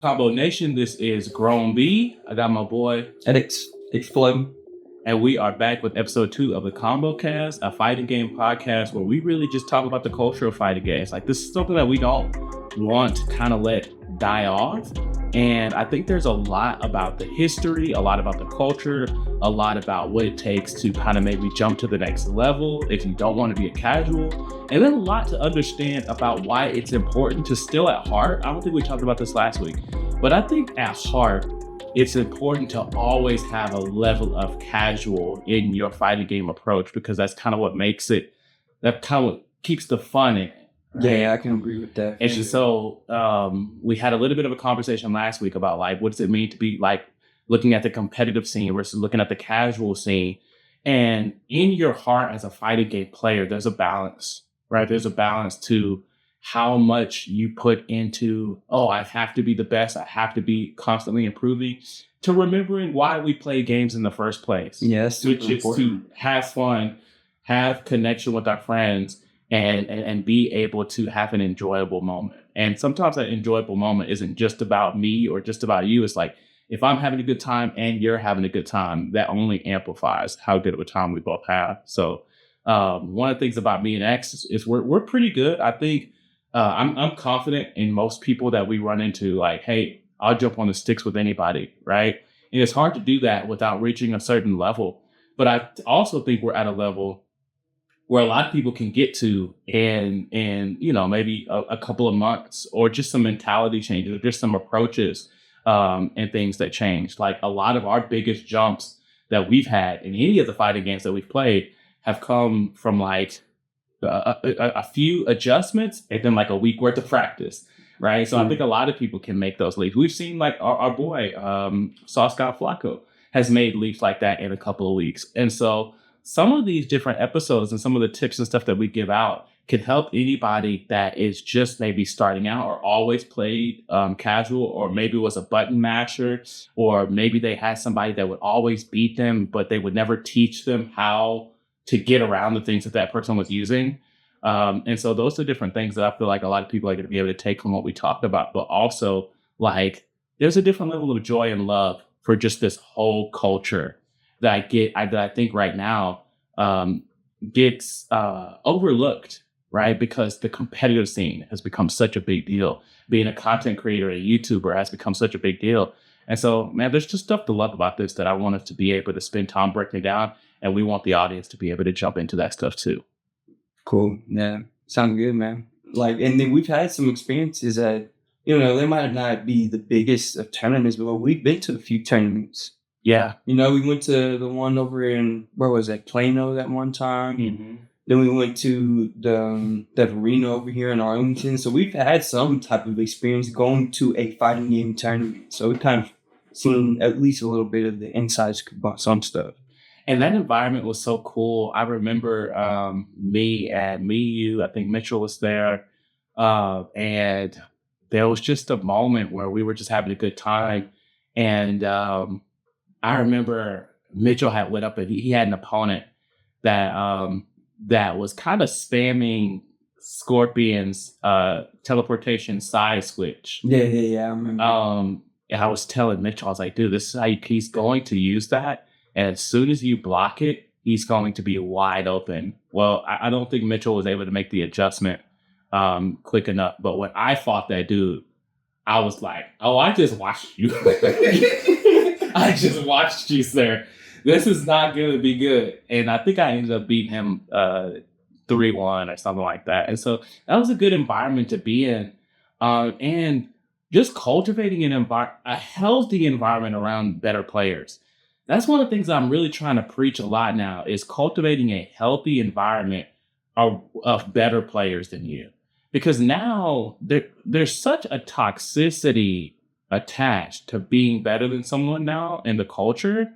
Combo Nation, this is Grown B. I got my boy Edix Explode. and we are back with episode 2 of the Kombocast, a fighting game podcast where we really just talk about the culture of fighting games. Like, this is something that we don't want to kind of let die off. And I think there's a lot about the history, a lot about the culture, a lot about what it takes to kind of maybe jump to the next level if you don't want to be a casual. And then a lot to understand about why it's important to still at heart. I don't think we talked about this last week, but I think at heart, it's important to always have a level of casual in your fighting game approach, because that's kind of what makes it, that kind of what keeps the fun in it. Right? Yeah, I can agree with that. And so we had a little bit of a conversation last week about like, what does it mean to be like looking at the competitive scene versus looking at the casual scene? And in your heart as a fighting game player, there's a balance, right? There's a balance to how much you put into, oh, I have to be the best. I have to be constantly improving, to remembering why we play games in the first place. Yes. Which is to have fun, have connection with our friends, and be able to have an enjoyable moment. And sometimes that enjoyable moment isn't just about me or just about you. It's like, if I'm having a good time and you're having a good time, that only amplifies how good of a time we both have. So one of the things about me and X is we're pretty good. I think I'm confident in most people that we run into, like, hey, I'll jump on the sticks with anybody, right? And it's hard to do that without reaching a certain level. But I also think we're at a level where a lot of people can get to in you know, maybe a couple of months, or just some mentality changes, or just some approaches and things that change. Like, a lot of our biggest jumps that we've had in any of the fighting games that we've played have come from like a few adjustments and then like a week worth of practice, right? So I think a lot of people can make those leaps. We've seen like our boy Sauce Scott Flacco has made leaps like that in a couple of weeks. And so some of these different episodes and some of the tips and stuff that we give out can help anybody that is just maybe starting out, or always played casual, or maybe was a button masher, or maybe they had somebody that would always beat them, but they would never teach them how to get around the things that that person was using. And so those are different things that I feel like a lot of people are going to be able to take from what we talked about. But also, like, there's a different level of joy and love for just this whole culture that I think right now gets overlooked, right? Because the competitive scene has become such a big deal. Being a content creator, a YouTuber, has become such a big deal. And so, man, there's just stuff to love about this that I want us to be able to spend time breaking down. And we want the audience to be able to jump into that stuff too. Cool. Yeah. Sounds good, man. Like, and then we've had some experiences that, you know, they might not be the biggest of tournaments, but we've been to a few tournaments. Yeah. You know, we went to the one over in, where was that, Plano that one time. Mm-hmm. Then we went to that arena over here in Arlington. So we've had some type of experience going to a fighting game tournament. So we kind of seen at least a little bit of the inside scoop on some stuff. And that environment was so cool. I remember you, I think Mitchell was there. And there was just a moment where we were just having a good time. And I remember Mitchell had went up and he had an opponent that was kind of spamming Scorpion's teleportation side switch. Yeah, I remember. And I was telling Mitchell, I was like, dude, this is he's going to use that. And as soon as you block it, he's going to be wide open. Well, I don't think Mitchell was able to make the adjustment quick enough. But when I fought that dude, I was like, oh, I just watched you. I just watched you, sir. This is not going to be good. And I think I ended up beating him 3-1 or something like that. And so that was a good environment to be in. And just cultivating a healthy environment around better players. That's one of the things I'm really trying to preach a lot now, is cultivating a healthy environment of better players than you. Because now there's such a toxicity attached to being better than someone now in the culture.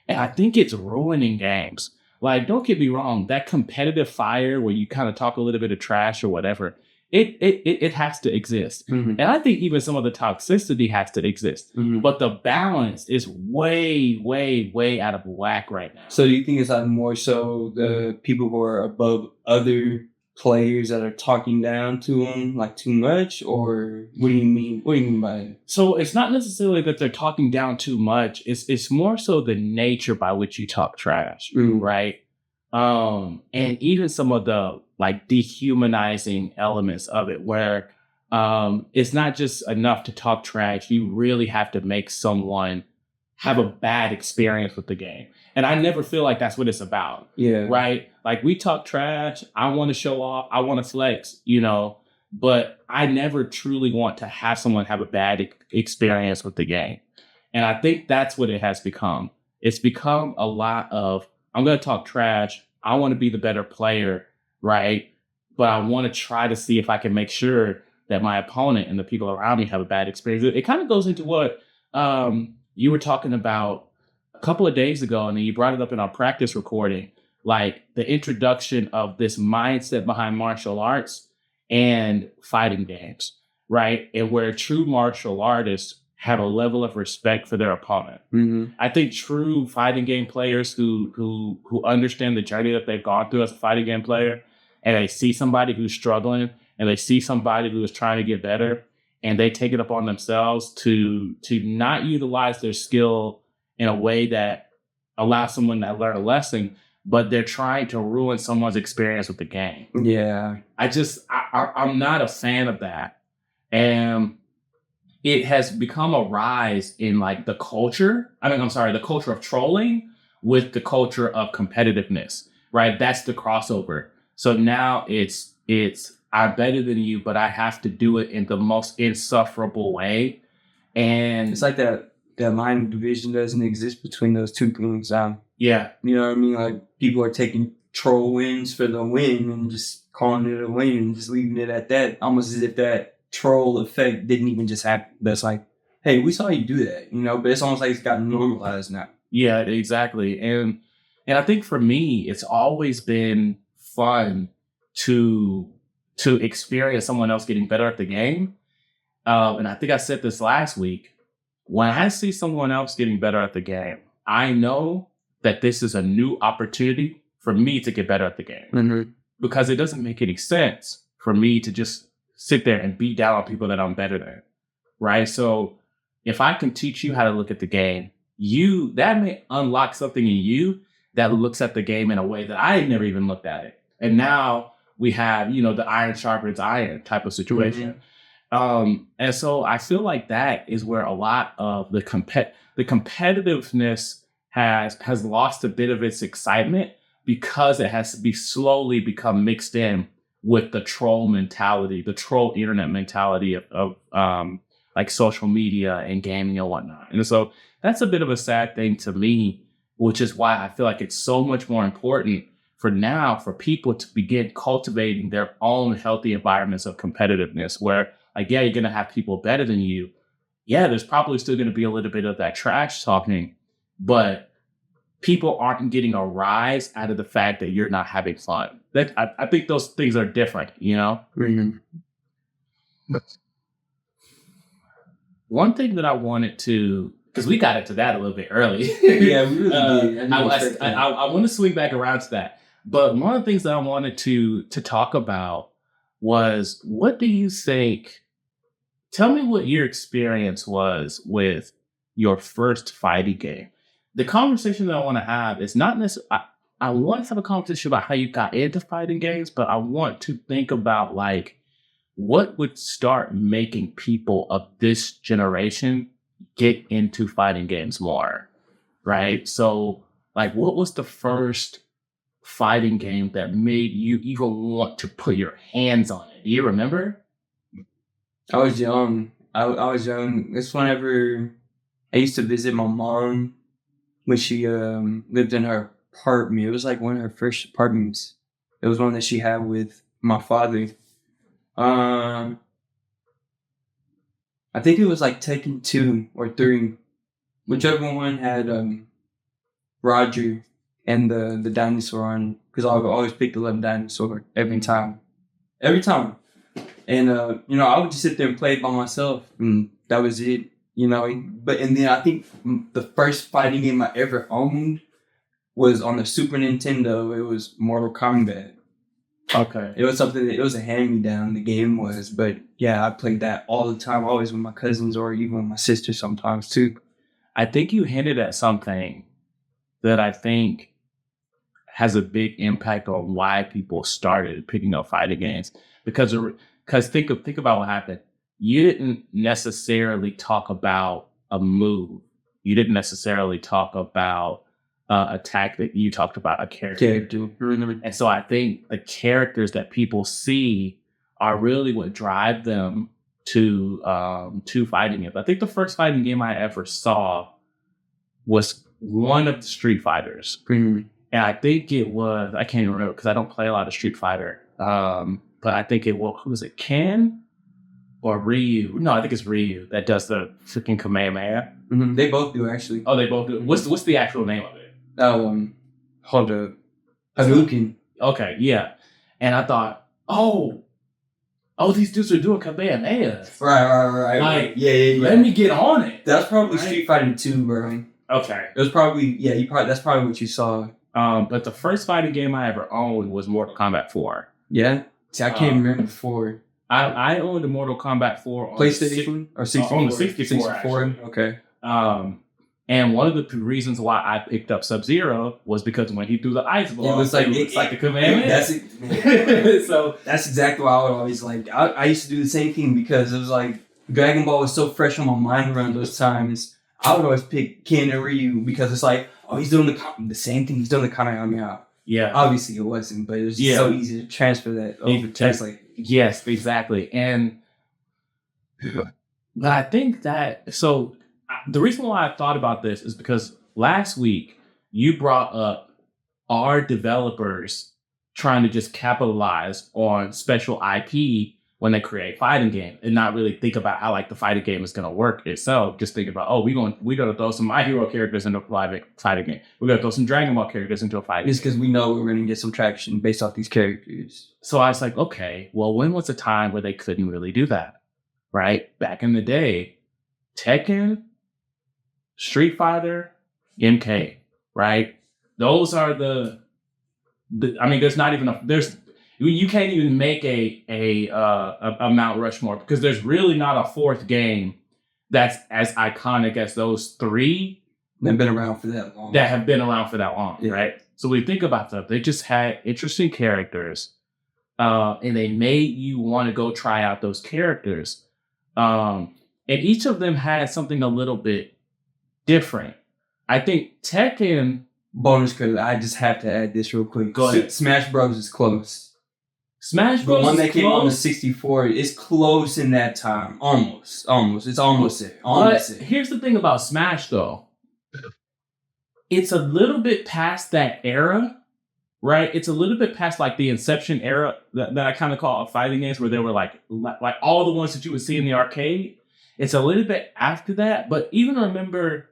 And I think it's ruining games. Like, don't get me wrong, that competitive fire where you kind of talk a little bit of trash or whatever, it has to exist. Mm-hmm. And I think even some of the toxicity has to exist. Mm-hmm. But the balance is way, way, way out of whack right now. So do you think it's like more so the people who are above other players that are talking down to them like too much, or what do you mean? What do you mean by it? So it's not necessarily that they're talking down too much. It's more so the nature by which you talk trash, right? And even some of the like dehumanizing elements of it, where it's not just enough to talk trash. You really have to make someone have a bad experience with the game. And I never feel like that's what it's about. Yeah. Right? Like we talk trash. I want to show off. I want to flex, but I never truly want to have someone have a bad experience with the game. And I think that's what it has become. It's become a lot of, I'm going to talk trash. I want to be the better player, right? But I want to try to see if I can make sure that my opponent and the people around me have a bad experience. It kind of goes into what you were talking about a couple of days ago, and then you brought it up in our practice recording, like the introduction of this mindset behind martial arts and fighting games, right? And where true martial artists have a level of respect for their opponent. I think true fighting game players who understand the journey that they've gone through as a fighting game player, and they see somebody who's struggling, and they see somebody who is trying to get better, and they take it upon themselves to not utilize their skill in a way that allows someone to learn a lesson, but they're trying to ruin someone's experience with the game. Yeah. I'm not a fan of that. And it has become a rise in like the culture. The culture of trolling with the culture of competitiveness, right? That's the crossover. So now it's I'm better than you, but I have to do it in the most insufferable way. And it's like that line division doesn't exist between those two things. Yeah. You know what I mean? Like people are taking troll wins for the win and just calling it a win and just leaving it at that, almost as if that troll effect didn't even just happen. That's like, hey, we saw you do that, but it's almost like it's gotten normalized now. Yeah, exactly. And I think for me, it's always been fun to experience someone else getting better at the game. And I think I said this last week. When I see someone else getting better at the game, I know that this is a new opportunity for me to get better at the game. Because it doesn't make any sense for me to just sit there and beat down on people that I'm better than, right? So if I can teach you how to look at the game, that may unlock something in you that looks at the game in a way that I had never even looked at it. And now we have, the iron sharpens iron type of situation. And so I feel like that is where a lot of the competitiveness has lost a bit of its excitement, because it has to be slowly become mixed in with the troll mentality, the troll internet mentality of like social media and gaming and whatnot. And so that's a bit of a sad thing to me, which is why I feel like it's so much more important for people to begin cultivating their own healthy environments of competitiveness, where like, yeah, you're going to have people better than you. Yeah, there's probably still going to be a little bit of that trash talking, but people aren't getting a rise out of the fact that you're not having fun. I think those things are different, One thing that I wanted to, because we got into that a little bit early. Yeah, we really did. I want to swing back around to that. But one of the things that I wanted to talk about was, what do you think? Tell me what your experience was with your first fighting game. The conversation that I want to have is not necessarily, I want to have a conversation about how you got into fighting games, but I want to think about like, what would start making people of this generation get into fighting games more, right? So like, what was the first fighting game that made you even want to put your hands on it? Do you remember? I was young. I was young. It's whenever I used to visit my mom when she lived in her apartment. It was like one of her first apartments. It was one that she had with my father. I think it was like Tekken 2 or 3. Whichever one had Roger and the dinosaur on, because I would always pick the little dinosaur every time. And I would just sit there and play it by myself, and that was it. But and then I think the first fighting game I ever owned was on the Super Nintendo. It was Mortal Kombat. Okay. It was something. It was a hand me down. The game was, but yeah, I played that all the time, always with my cousins or even with my sister sometimes too. I think you hinted at something that I think has a big impact on why people started picking up fighting games. Because think about what happened. You didn't necessarily talk about a move. You didn't necessarily talk about a tactic. You talked about a character. And so I think the characters that people see are really what drive them to fighting games. I think the first fighting game I ever saw was one of the Street Fighters. And I think it was, I can't even remember because I don't play a lot of Street Fighter. But I think it was, who was it, Ken or Ryu? No, I think it's Ryu that does the freaking Kamehameha. They both do, actually. Oh, they both do. What's the actual name of it? Hold up. Hadouken. Okay, yeah. And I thought, oh, these dudes are doing Kamehameha. Right. Like, yeah. Let me get on it. That's probably Street Fighter 2, bro. Okay. It was probably, that's probably what you saw. But the first fighting game I ever owned was Mortal Kombat 4. Yeah? See, I can't remember before. I owned a Mortal Kombat 4 on PlayStation or 64? On the 64. Okay. And one of the reasons why I picked up Sub-Zero was because when he threw the ice ball, it looks like the Kamehameha. That's it. So that's exactly why I would always I used to do the same thing because it was like Dragon Ball was so fresh on my mind around those times. I would always pick Ken and Ryu because it's like, he's doing the same thing. He's doing the Kamehameha. Yeah. Obviously it wasn't, but it was just so easy to transfer that over. Yes, exactly. And but I think that, so the reason why I thought about this is because last week you brought up our developers trying to just capitalize on special IP when they create fighting game and not really think about how like the fighting game is going to work itself. Just think about, we're going to throw some My Hero characters into a fighting game. We're going to throw some Dragon Ball characters into a fighting game. Just because we know we're going to get some traction based off these characters. So I was like, okay, well, when was a time where they couldn't really do that? Right? Back in the day, Tekken, Street Fighter, MK, right? Those are there's not even you can't even make a Mount Rushmore because there's really not a fourth game that's as iconic as those three that have been around for that long. Yeah. Right? So we think about them. They just had interesting characters, and they made you want to go try out those characters. And each of them had something a little bit different. I think Tekken. Bonus credit. I just have to add this real quick. Go ahead. Smash Bros is close. Smash Bros. The one that came on the 64 is close in that time. Almost. It's almost it. But here's the thing about Smash, though. It's a little bit past that era, right? It's a little bit past like the Inception era that I kind of call fighting games, where they were like all the ones that you would see in the arcade. It's a little bit after that, but even remember,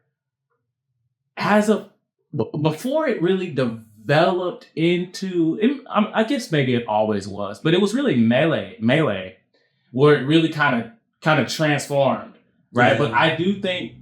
before it really developed into, I guess maybe it always was, but it was really melee, where it really kind of transformed, right? Yeah. But I do think,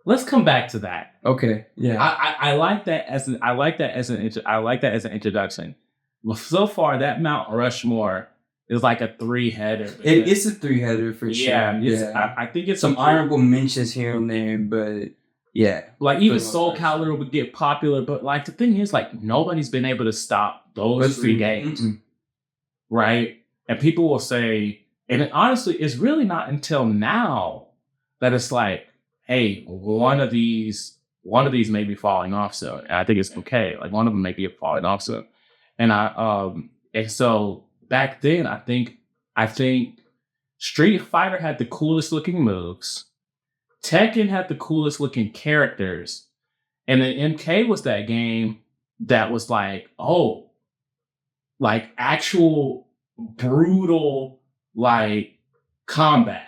let's come back to that. Okay, yeah, I like that as an introduction. Well, so far that Mount Rushmore is like a three-header. It's a three-header for sure. Yeah. I think it's some honorable mentions here and there, but. Yeah. Like even Soul Calibur would get popular, but like the thing is, like nobody's been able to stop those three games. Mm-hmm. Right? And people will say, and honestly, it's really not until now that it's like, hey, one of these may be falling off soon. And I think it's okay. Like one of them may be falling off soon. And and so back then I think Street Fighter had the coolest looking moves. Tekken had the coolest looking characters. And then MK was that game that was like, like actual brutal, like combat,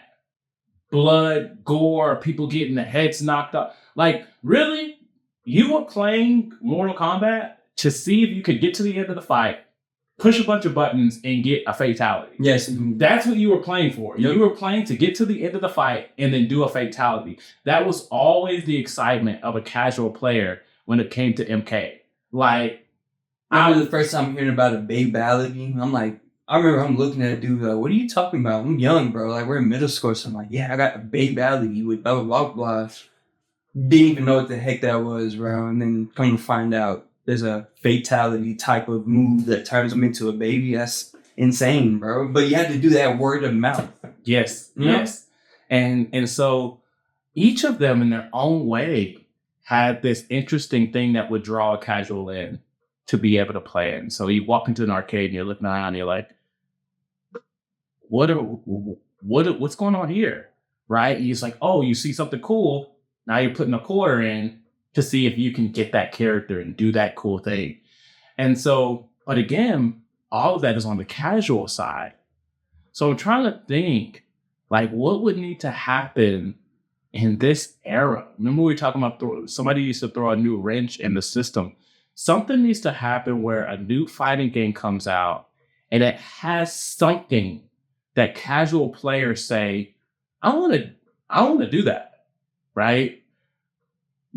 blood, gore, people getting their heads knocked off. Like, really? You were playing Mortal Kombat to see if you could get to the end of the fight, push a bunch of buttons, and get a fatality. Yes. That's what you were playing for. Yep. You were playing to get to the end of the fight and then do a fatality. That was always the excitement of a casual player when it came to MK. Like, I remember the first time hearing about a babality. I remember I'm looking at a dude like, what are you talking about? I'm young, bro. Like, we're in middle school. So I'm like, yeah, I got a babality with blah, blah, blah, blah. Didn't even know what the heck that was, bro. And then come to find out there's a fatality type of move that turns them into a baby. That's insane, bro. But you had to do that word of mouth. Yes, You know? yes. And so each of them in their own way had this interesting thing that would draw a casual in to be able to play in. So you walk into an arcade and you're looking around and you're like, what's going on here? Right? And it's like, oh, you see something cool. Now you're putting a quarter in to see if you can get that character and do that cool thing. And so, but again, all of that is on the casual side. So I'm trying to think, like, what would need to happen in this era? Remember we were talking about somebody used to throw a new wrench in the system. Something needs to happen where a new fighting game comes out and it has something that casual players say, I want to do that, right?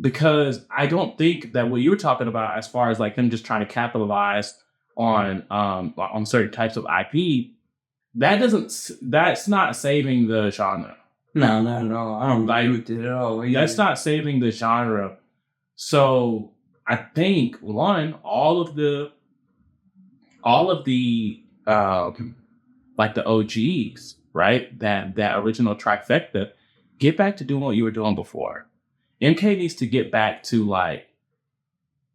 Because I don't think that what you were talking about, as far as like them just trying to capitalize on certain types of IP, that's not saving the genre. No, not at all. I don't agree with it at all. That's not saving the genre. So I think all of the like the OGs, right? That original trifecta, get back to doing what you were doing before. MK needs to get back to like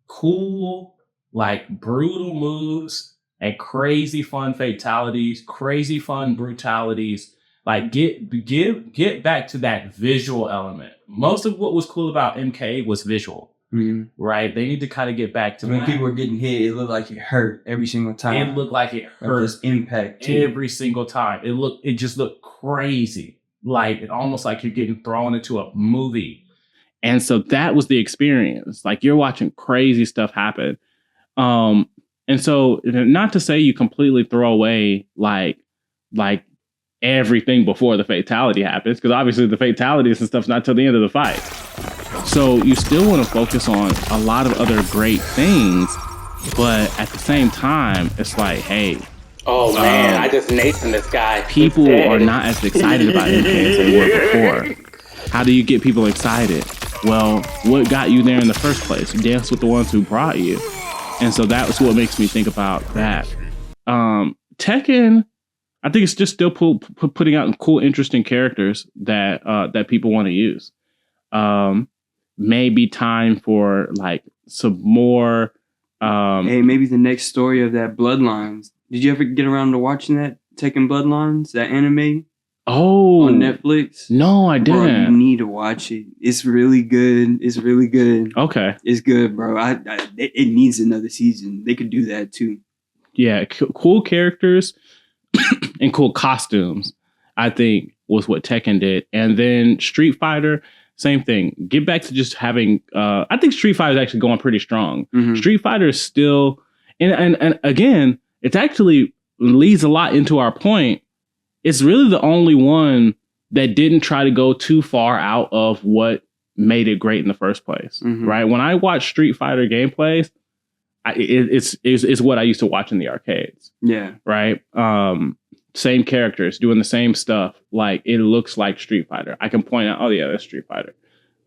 cool, like brutal moves and crazy fun fatalities, crazy fun brutalities. Like get back to that visual element. Most of what was cool about MK was visual. Mm-hmm. Right? They need to kind of get back to when that. People were getting hit, it looked like it hurt every single time. It looked like it hurt. This impact every single time. It just looked crazy. Like it almost like you're getting thrown into a movie. And so that was the experience. Like you're watching crazy stuff happen. And so not to say you completely throw away like everything before the fatality happens, because obviously the fatalities and stuff's not till the end of the fight. So you still want to focus on a lot of other great things, but at the same time, it's like, hey, oh man, I just Nathan this guy. People are not as excited about MK as they were before. How do you get people excited? Well, what got you there in the first place? Dance with the ones who brought you. And so that was what makes me think about that. Tekken, I think it's just still putting out cool, interesting characters that people want to use. Maybe time for like some more. Hey, maybe the next story of that Bloodlines. Did you ever get around to watching that Tekken Bloodlines, that anime? Oh, on Netflix? No, I didn't. Bro, you need to watch it. It's really good. It's really good. Okay, it's good, bro. It needs another season. They could do that too. Yeah, cool characters and cool costumes, I think, was what Tekken did. And then Street Fighter, same thing. Get back to just having. I think Street Fighter is actually going pretty strong. Mm-hmm. Street Fighter is still, and again, it actually leads a lot into our point. It's really the only one that didn't try to go too far out of what made it great in the first place, mm-hmm. right? When I watch Street Fighter gameplays, it's what I used to watch in the arcades. Yeah. Right? Same characters doing the same stuff. Like, it looks like Street Fighter. I can point out, oh yeah, that's Street Fighter.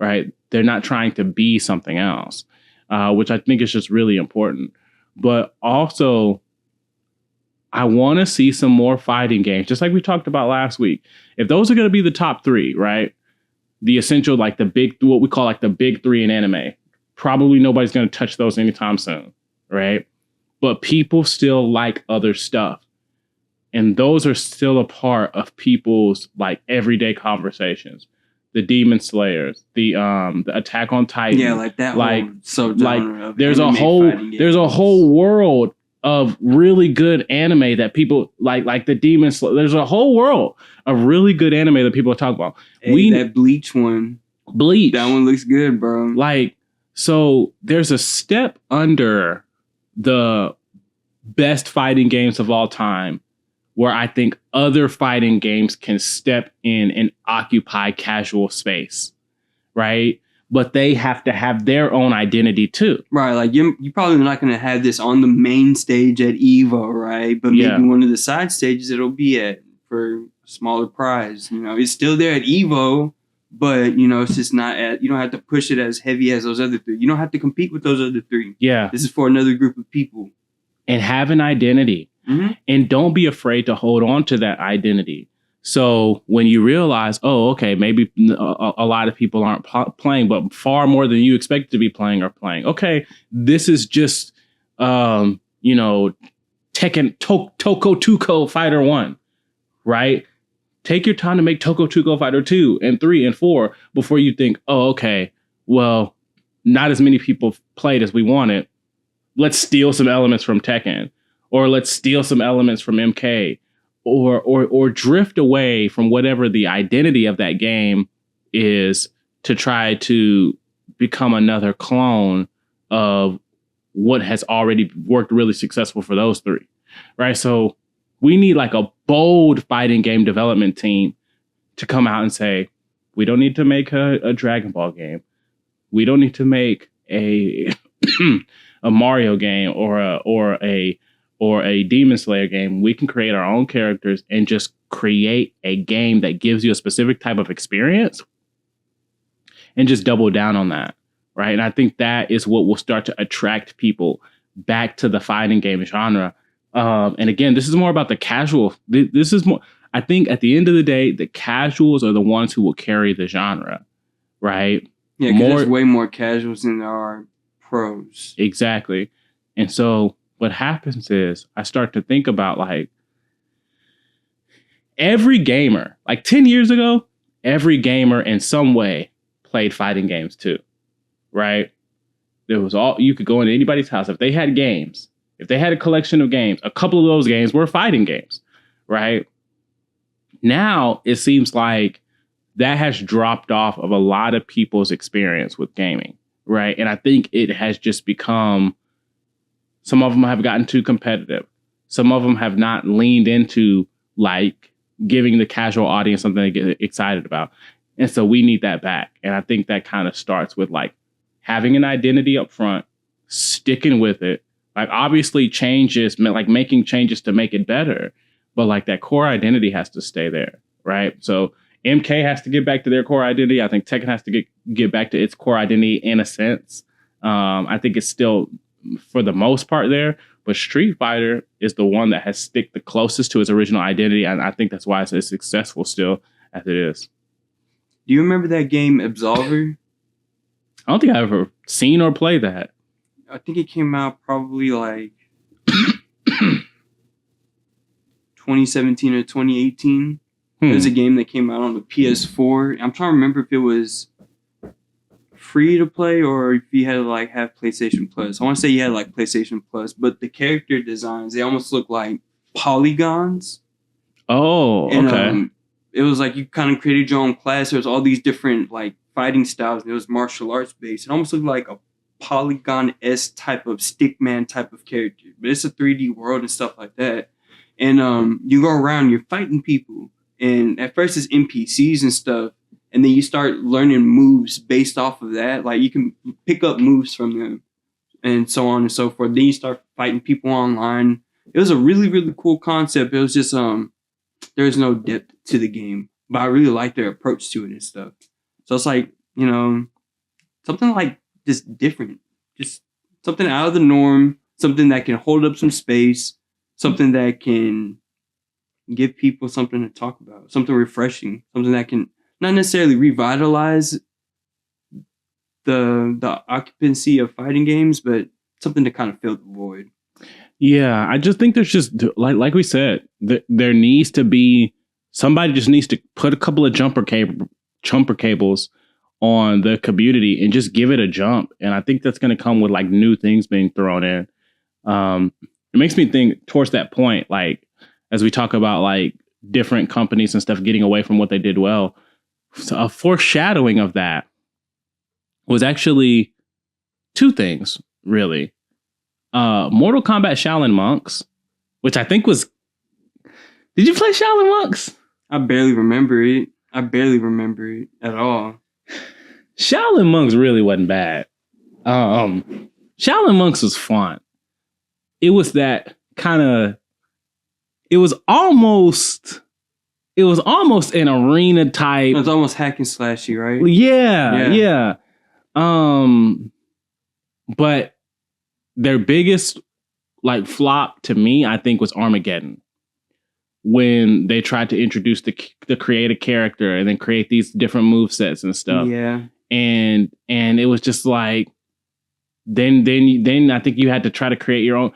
Right? They're not trying to be something else, which I think is just really important. But also, I want to see some more fighting games, just like we talked about last week. If those are going to be the top three, right? The essential, like what we call like the big three in anime. Probably nobody's going to touch those anytime soon, right? But people still like other stuff. And those are still a part of people's like everyday conversations. The Demon Slayers, the Attack on Titan. Yeah, like that. Like, there's a whole world of really good anime that people like the Demon Slayer. There's a whole world of really good anime that people are talking about. Hey, that Bleach one. Bleach. That one looks good, bro. Like, so there's a step under the best fighting games of all time where I think other fighting games can step in and occupy casual space, right? but they have to have their own identity too. Right, like you're probably not going to have this on the main stage at Evo, right? But maybe one of the side stages it'll be at for a smaller prize. You know, it's still there at Evo, but you know, it's just not at. You don't have to push it as heavy as those other three. You don't have to compete with those other three. Yeah, this is for another group of people. And have an identity, and don't be afraid to hold on to that identity. So when you realize, oh, okay, maybe a lot of people aren't playing, but far more than you expect to be playing are playing. Okay, this is just, Tekken Toko Tuko Fighter 1, right? Take your time to make Toko Tuko Fighter 2 and 3 and 4 before you think, oh, okay, well, not as many people played as we wanted. Let's steal some elements from Tekken, or let's steal some elements from MK. Or drift away from whatever the identity of that game is to try to become another clone of what has already worked really successful for those three, right? So we need like a bold fighting game development team to come out and say, we don't need to make a Dragon Ball game. We don't need to make a a Mario game or a Demon Slayer game. We can create our own characters and just create a game that gives you a specific type of experience and just double down on that, right? And I think that is what will start to attract people back to the fighting game genre. And again, this is more about the casual. This is more, I think at the end of the day, the casuals are the ones who will carry the genre, right? Yeah, because there's way more casuals than there are pros. Exactly. And so what happens is I start to think about like every gamer, like 10 years ago, every gamer in some way played fighting games too, right? There was you could go into anybody's house. If they had games, if they had a collection of games, a couple of those games were fighting games, right? Now it seems like that has dropped off of a lot of people's experience with gaming, right? And I think it has just become, some of them have gotten too competitive. Some of them have not leaned into like giving the casual audience something to get excited about. And so we need that back. And I think that kind of starts with like having an identity up front, sticking with it. Like obviously changes, like making changes to make it better. But like that core identity has to stay there, right? So MK has to get back to their core identity. I think Tekken has to get back to its core identity in a sense. I think it's still, for the most part, there. But Street Fighter is the one that has stick the closest to its original identity. And I think that's why it's as successful still as it is. Do you remember that game Absolver? I don't think I've ever seen or played that. I think it came out probably like 2017 or 2018. It was a game that came out on the PS4. I'm trying to remember if it was free to play or if you had to like have PlayStation Plus. I want to say you had like PlayStation Plus, but the character designs, they almost look like polygons. Oh, okay. And, it was like you kind of created your own class. There was all these different like fighting styles. And it was martial arts based. It almost looked like a Polygon-esque type of stickman type of character. But it's a 3D world and stuff like that. And you go around, you're fighting people. And at first it's NPCs and stuff. And then you start learning moves based off of that. Like you can pick up moves from them and so on and so forth. Then you start fighting people online. It was a really, really cool concept. It was just there's no depth to the game. But I really like their approach to it and stuff. So it's like, you know, something like just different. Just something out of the norm. Something that can hold up some space. Something that can give people something to talk about. Something refreshing. Something that can not necessarily revitalize the occupancy of fighting games, but something to kind of fill the void. Yeah, I just think there's just, like we said, there needs to be, somebody just needs to put a couple of jumper cables on the community and just give it a jump. And I think that's going to come with like new things being thrown in. It makes me think towards that point, like as we talk about like different companies and stuff getting away from what they did well, so a foreshadowing of that was actually two things, really. Mortal Kombat Shaolin Monks, which I think was... Did you play Shaolin Monks? I barely remember it. I barely remember it at all. Shaolin Monks really wasn't bad. Shaolin Monks was fun. It was that kind of. It was almost an arena type. It was almost hack and slashy, right? Yeah. But their biggest like flop to me, I think, was Armageddon. When they tried to introduce the create a character and then create these different movesets and stuff. Yeah. And it was just like then I think you had to try to create your own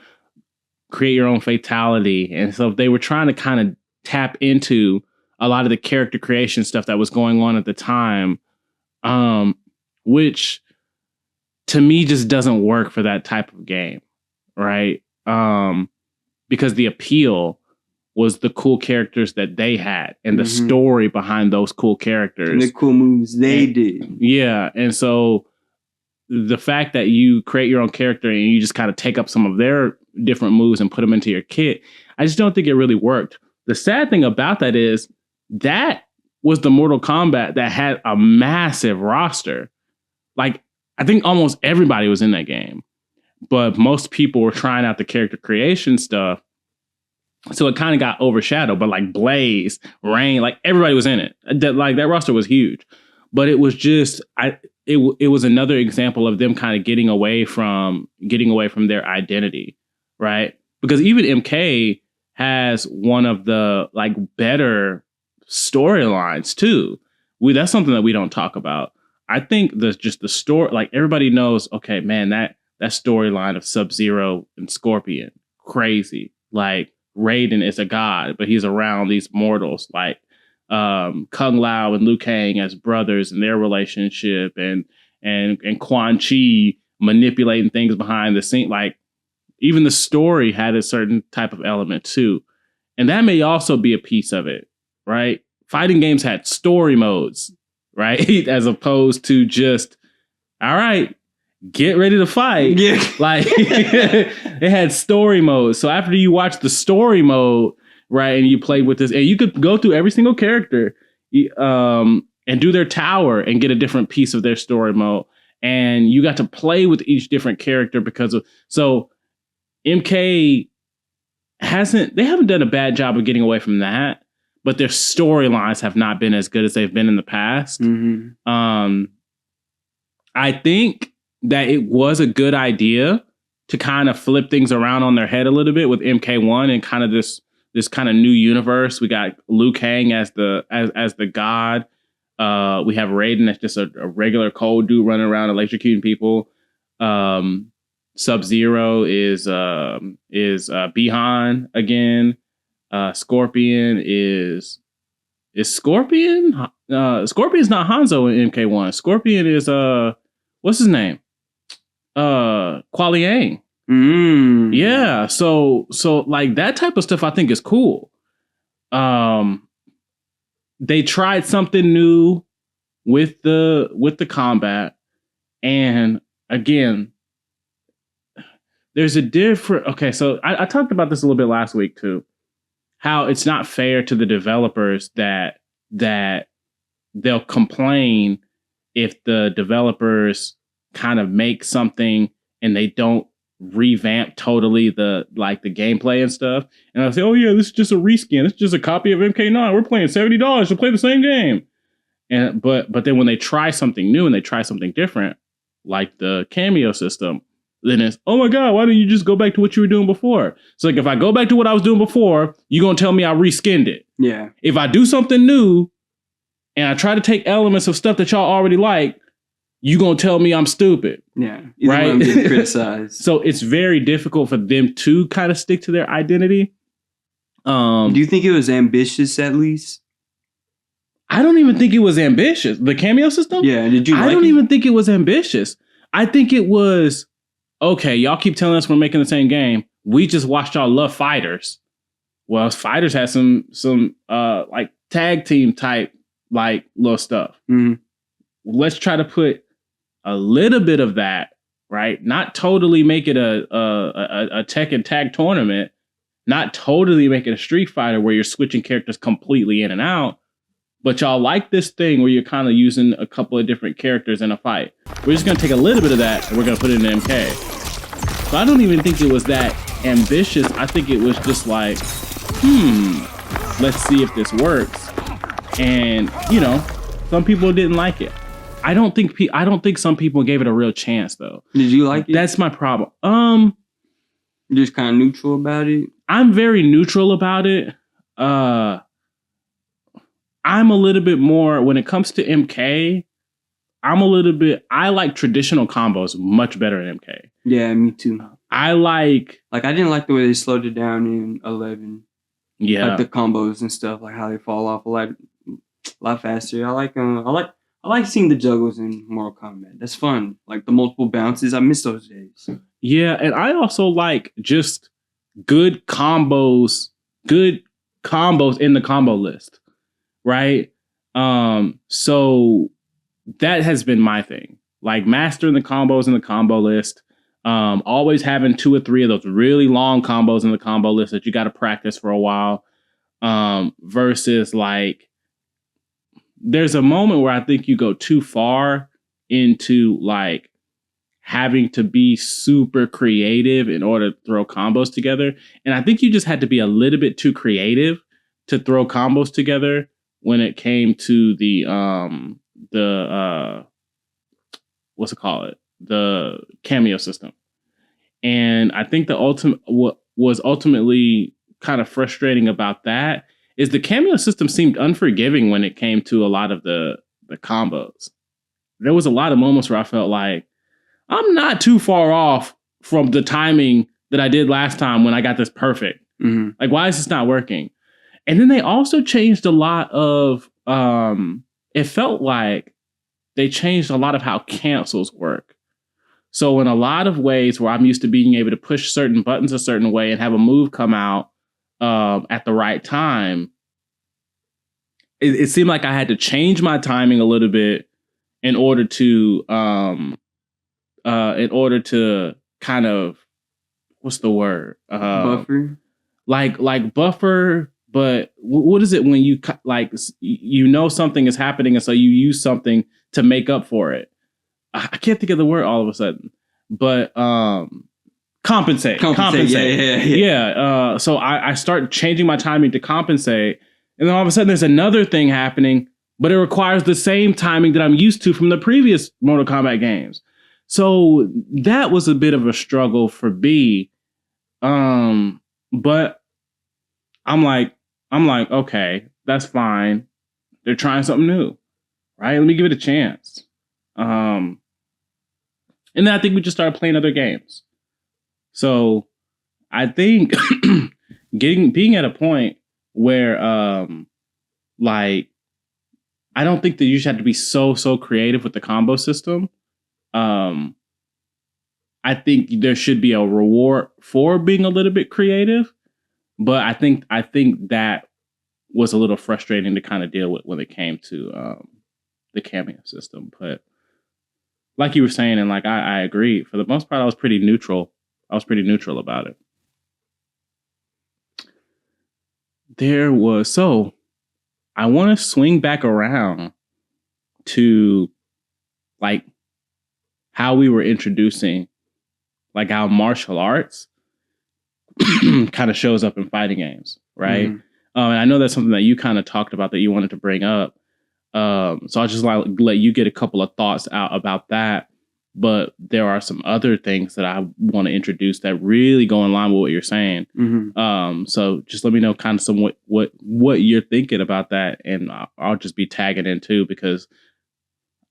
fatality. And so they were trying to kind of tap into a lot of the character creation stuff that was going on at the time, which to me just doesn't work for that type of game, right? Because the appeal was the cool characters that they had and the story behind those cool characters. And the cool moves they did. Yeah. And so the fact that you create your own character and you just kind of take up some of their different moves and put them into your kit, I just don't think it really worked. The sad thing about that is that was the Mortal Kombat that had a massive roster. Like, I think almost everybody was in that game, but most people were trying out the character creation stuff. So it kind of got overshadowed, but like Blaze, Rain, like everybody was in it. That roster was huge, but it was just, it was another example of them kind of getting away from their identity, right? Because even MK has one of the like better storylines too. That's something that we don't talk about. I think the story, like everybody knows, okay, man, that storyline of Sub-Zero and Scorpion, crazy. Like Raiden is a god, but he's around these mortals, like Kung Lao and Liu Kang as brothers and their relationship, and Quan Chi manipulating things behind the scene. Like even the story had a certain type of element too. And that may also be a piece of it, right? Fighting games had story modes, right? As opposed to just, all right, get ready to fight. Yeah. Like it had story mode. So after you watch the story mode, right, and you play with this, and you could go through every single character and do their tower and get a different piece of their story mode. And you got to play with each different character so MK they haven't done a bad job of getting away from that, but their storylines have not been as good as they've been in the past. I think that it was a good idea to kind of flip things around on their head a little bit with MK1 and kind of this kind of new universe. We got Liu Kang as the god. We have Raiden that's just a regular cold dude running around electrocuting people. Sub-Zero is Bihan again. Scorpion is Scorpion? Scorpion's not Hanzo in MK1. Scorpion is what's his name? Kuai Liang. Yeah, so like that type of stuff I think is cool. They tried something new with the combat, and again, there's a different. Okay, so I talked about this a little bit last week too. How it's not fair to the developers that they'll complain if the developers kind of make something and they don't revamp totally the gameplay and stuff. And I'll say, oh yeah, this is just a reskin. It's just a copy of MK9. We're playing $70 to play the same game. And but then when they try something new and they try something different, like the cameo system, then it's, oh my God, why don't you just go back to what you were doing before? So like if I go back to what I was doing before, you're gonna tell me I reskinned it. Yeah. If I do something new and I try to take elements of stuff that y'all already like, you gonna tell me I'm stupid. Yeah. Right? I'm getting criticized. So it's very difficult for them to kind of stick to their identity. Do you think it was ambitious at least? I don't even think it was ambitious. The cameo system? Yeah. Did you I don't even think it was ambitious. I think it was, okay, y'all keep telling us we're making the same game. We just watched y'all love fighters. Well, fighters had some like tag team type like little stuff. Let's try to put a little bit of that, right? Not totally make it a Tekken tag tournament. Not totally make it a Street Fighter where you're switching characters completely in and out. but y'all like this thing where you're kind of using a couple of different characters in a fight. We're just going to take a little bit of that and we're going to put it in MK. So I don't even think it was that ambitious. I think it was just like, let's see if this works. And, you know, some people didn't like it. I don't think some people gave it a real chance though. Did you like it? That's my problem. You're just kind of neutral about it? I'm very neutral about it. I'm a little bit more when it comes to MK. I like traditional combos much better in MK. Yeah, me too. I didn't like the way they slowed it down in 11. Yeah. Like the combos and stuff, like how they fall off a lot faster. I like seeing the juggles in Mortal Kombat. That's fun. Like the multiple bounces. I miss those days. Yeah, and I also like just good combos in the combo list. Right? So that has been my thing. Like mastering the combos in the combo list. Always having 2 or 3 of those really long combos in the combo list that you got to practice for a while. Versus like, there's a moment where I think you go too far into like having to be super creative in order to throw combos together. And I think you just had to be a little bit too creative to throw combos together when it came to the what's it called? The cameo system. And I think what was ultimately kind of frustrating about that is the cameo system seemed unforgiving when it came to a lot of the combos. There was a lot of moments where I felt like I'm not too far off from the timing that I did last time when I got this perfect. Mm-hmm. Like, why is this not working? And then they also changed a lot of, it felt like they changed a lot of how cancels work. So in a lot of ways where I'm used to being able to push certain buttons a certain way and have a move come out at the right time, it seemed like I had to change my timing a little bit in order to kind of, what's the word? Buffer? Like buffer, but what is it when you like, you know something is happening and so you use something to make up for it? I can't think of the word all of a sudden, but compensate. Yeah. So I start changing my timing to compensate, and then all of a sudden there's another thing happening, but it requires the same timing that I'm used to from the previous Mortal Kombat games. So that was a bit of a struggle for B. But I'm like, okay, that's fine. They're trying something new, right? Let me give it a chance. And then I think we just started playing other games. So I think being at a point where like, I don't think that you should have to be so creative with the combo system. I think there should be a reward for being a little bit creative, but I think that was a little frustrating to kind of deal with when it came to the cameo system. But like you were saying, and like I agree, for the most part, I was pretty neutral about it. So I want to swing back around to like how we were introducing, like how martial arts kind of shows up in fighting games, right? And I know that's something that you kind of talked about that you wanted to bring up. So I'll just let you get a couple of thoughts out about that. But there are some other things that I want to introduce that really go in line with what you're saying. So just let me know kind of what you're thinking about that, and I'll just be tagging in too, because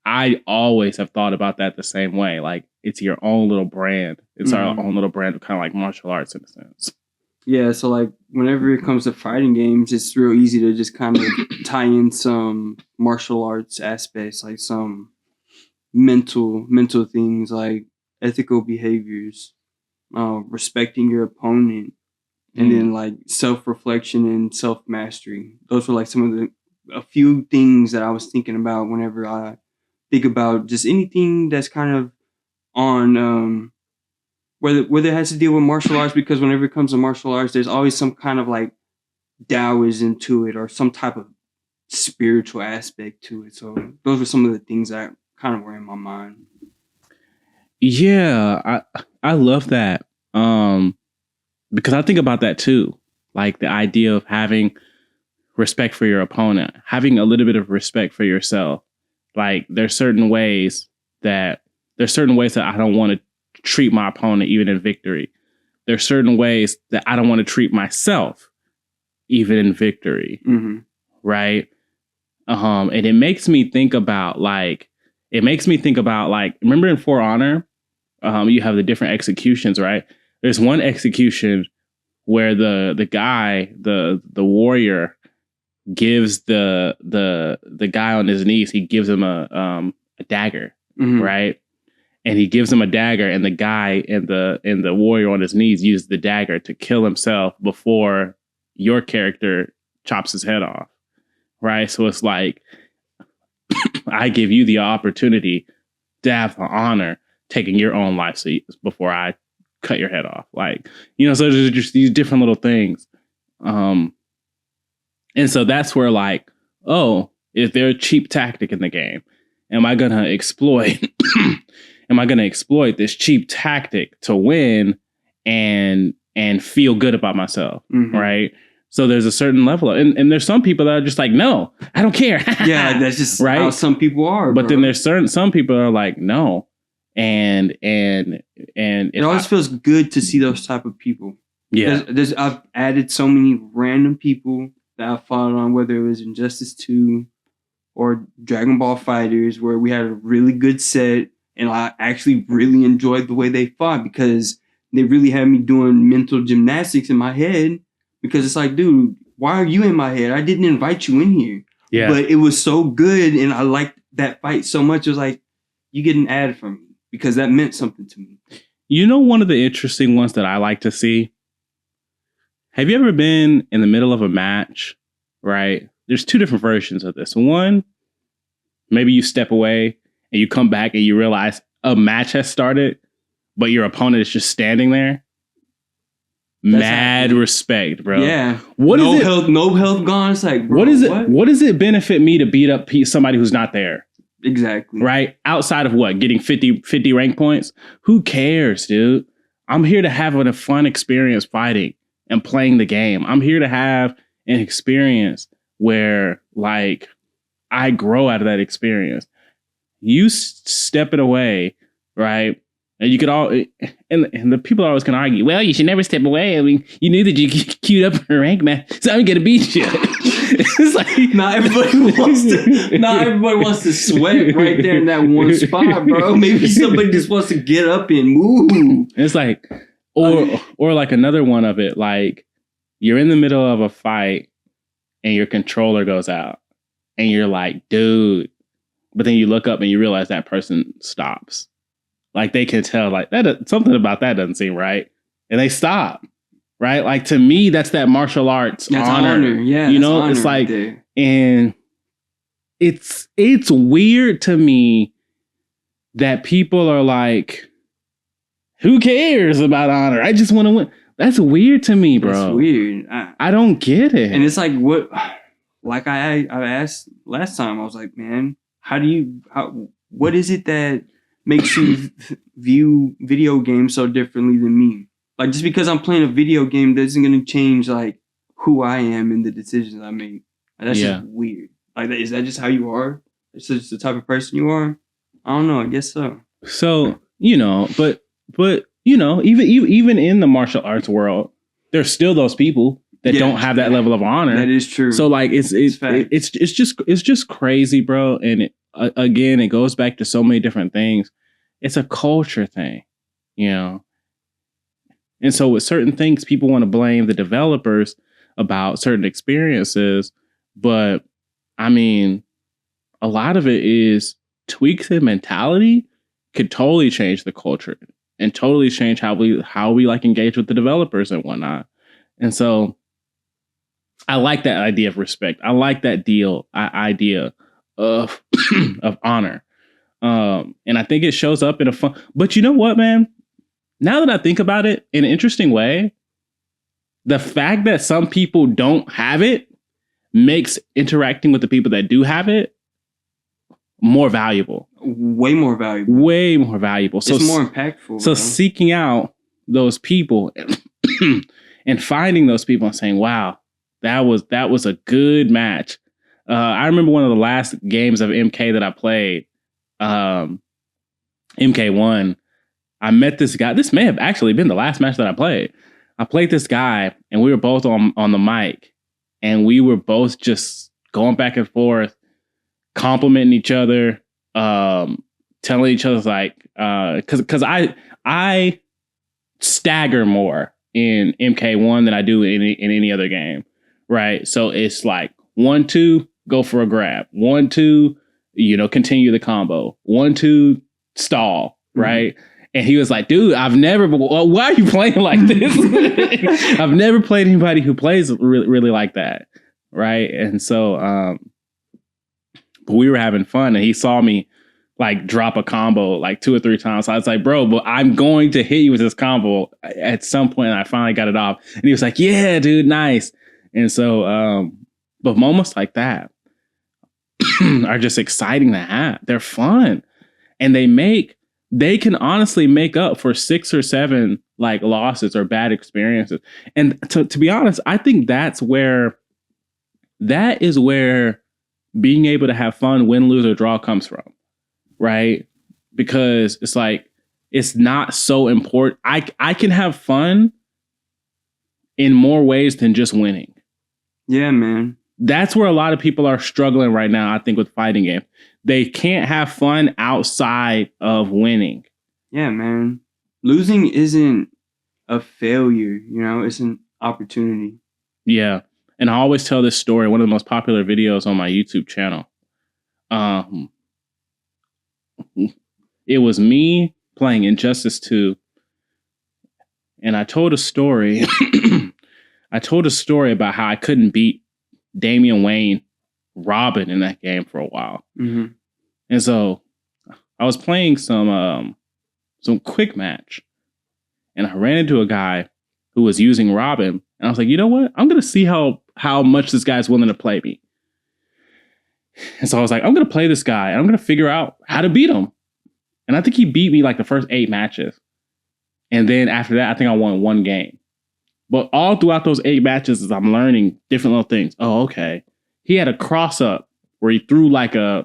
I always have thought about that the same way. Like, it's your own little brand. It's our own little brand of kind of like martial arts in a sense. Yeah, so like whenever it comes to fighting games, it's real easy to just kind of tie in some martial arts aspects, like some mental things, like ethical behaviors, respecting your opponent, and then like self-reflection and self-mastery. Those were like a few things that I was thinking about whenever I think about just anything that's kind of on whether it has to deal with martial arts, because whenever it comes to martial arts, there's always some kind of like Taoism to it, or some type of spiritual aspect to it. So those were some of the things that kind of were in my mind. Yeah, I love that. Because I think about that too. Like the idea of having respect for your opponent, having a little bit of respect for yourself. Like there's certain ways that I don't want to treat my opponent even in victory. There's certain ways that I don't want to treat myself even in victory. Mm-hmm. Right? And it makes me think about like remember in For Honor, you have the different executions, right? There's one execution where the guy, the warrior, gives the guy on his knees, he gives him a dagger, Mm-hmm. right? And he gives him a dagger, and the guy and the warrior on his knees uses the dagger to kill himself before your character chops his head off, right? So it's like I give you the opportunity to have the honor taking your own life before I cut your head off. Like, so there's just these different little things. And so that's where like, oh, is there a cheap tactic in the game? Am I going to exploit this cheap tactic to win and feel good about myself? Mm-hmm. Right. So there's a certain level and there's some people that are just like, no, I don't care. Yeah, that's just right? how some people are. But bro. then there's some people that are like, no. And it always feels good to see those type of people. Yeah. I've added so many random people that I fought on, whether it was Injustice 2 or Dragon Ball Fighters, where we had a really good set and I actually really enjoyed the way they fought because they really had me doing mental gymnastics in my head. Because it's like, dude, why are you in my head? I didn't invite you in here. Yeah. But it was so good and I liked that fight so much. It was like, you get an ad from me because that meant something to me. One of the interesting ones that I like to see, have you ever been in the middle of a match, right? There's two different versions of this. One, maybe you step away and you come back and you realize a match has started, but your opponent is just standing there. That's mad respect, bro. Yeah. No health gone. It's like, bro, what does it benefit me to beat up somebody who's not there? Exactly. Right? Outside of what? Getting 50 rank points? Who cares, dude? I'm here to have a fun experience fighting and playing the game. I'm here to have an experience where, like, I grow out of that experience. You step it away, right? And you could all, and the people always can argue, well, you should never step away. I mean, you knew that you queued up for a rank match, so I'm going to beat you. It's like, not everybody wants to sweat right there in that one spot, bro. Maybe somebody just wants to get up and move. It's like, or like another one of it, like you're in the middle of a fight and your controller goes out and you're like, dude, but then you look up and you realize that person stops. Like they can tell, like that something about that doesn't seem right, and they stop. Right, like to me, that's that martial arts honor. Yeah, it's like, right, and it's weird to me that people are like, who cares about honor? I just want to win. That's weird to me, bro. That's weird. I don't get it. And it's like what, like I asked last time. I was like, man, what is it that makes you view video games so differently than me? Like, just because I'm playing a video game isn't going to change, like, who I am and the decisions I make. Like, that's just weird. Like, is that just how you are? It's just the type of person you are? I don't know. I guess so. So, but even in the martial arts world, there's still those people that don't have that level of honor. That is true. So, like, it's just crazy, bro. And again, it goes back to so many different things. It's a culture thing, And so with certain things, people want to blame the developers about certain experiences. But I mean, a lot of it is tweaks in mentality could totally change the culture and totally change how we like engage with the developers and whatnot. And so I like that idea of respect. I like that idea of of honor. And I think it shows up in a fun. But you know what, man? Now that I think about it in an interesting way, the fact that some people don't have it makes interacting with the people that do have it more valuable. Way more valuable. Way more valuable. So it's more impactful. So seeking out those people and finding those people and saying, wow, that was a good match. I remember one of the last games of MK that I played, MK1. I met this guy. This may have actually been the last match that I played. I played this guy and we were both on the mic and we were both just going back and forth, complimenting each other, telling each other like, because I stagger more in MK1 than I do in any other game, right? So it's like 1-2, go for a grab, 1-2, continue the combo, 1-2, stall, right? And he was like, dude, I've never, why are you playing like this? I've never played anybody who plays really, really like that, right? And so, but we were having fun and he saw me like drop a combo like 2 or 3 times. So I was like, bro, but I'm going to hit you with this combo at some point. And I finally got it off. And he was like, yeah, dude, nice. And so, but moments like that are just exciting to have. They're fun. And they can honestly make up for 6 or 7 like losses or bad experiences. And to be honest, I think that is where being able to have fun, win, lose, or draw comes from. Right? Because it's like, it's not so important. I can have fun in more ways than just winning. Yeah, man. That's where a lot of people are struggling right now, I think, with fighting games. They can't have fun outside of winning. Yeah, man. Losing isn't a failure, it's an opportunity. Yeah. And I always tell this story, one of the most popular videos on my YouTube channel. It was me playing Injustice 2. And I told a story. I told a story about how I couldn't beat Damian Wayne Robin in that game for a while. Mm-hmm. And so I was playing some quick match. And I ran into a guy who was using Robin. And I was like, you know what? I'm going to see how much this guy's willing to play me. And so I was like, I'm going to play this guy. And I'm going to figure out how to beat him. And I think he beat me like the first 8 matches. And then after that, I think I won 1 game. But all throughout those 8 matches, as I'm learning different little things. Oh, okay. He had a cross up where he threw like a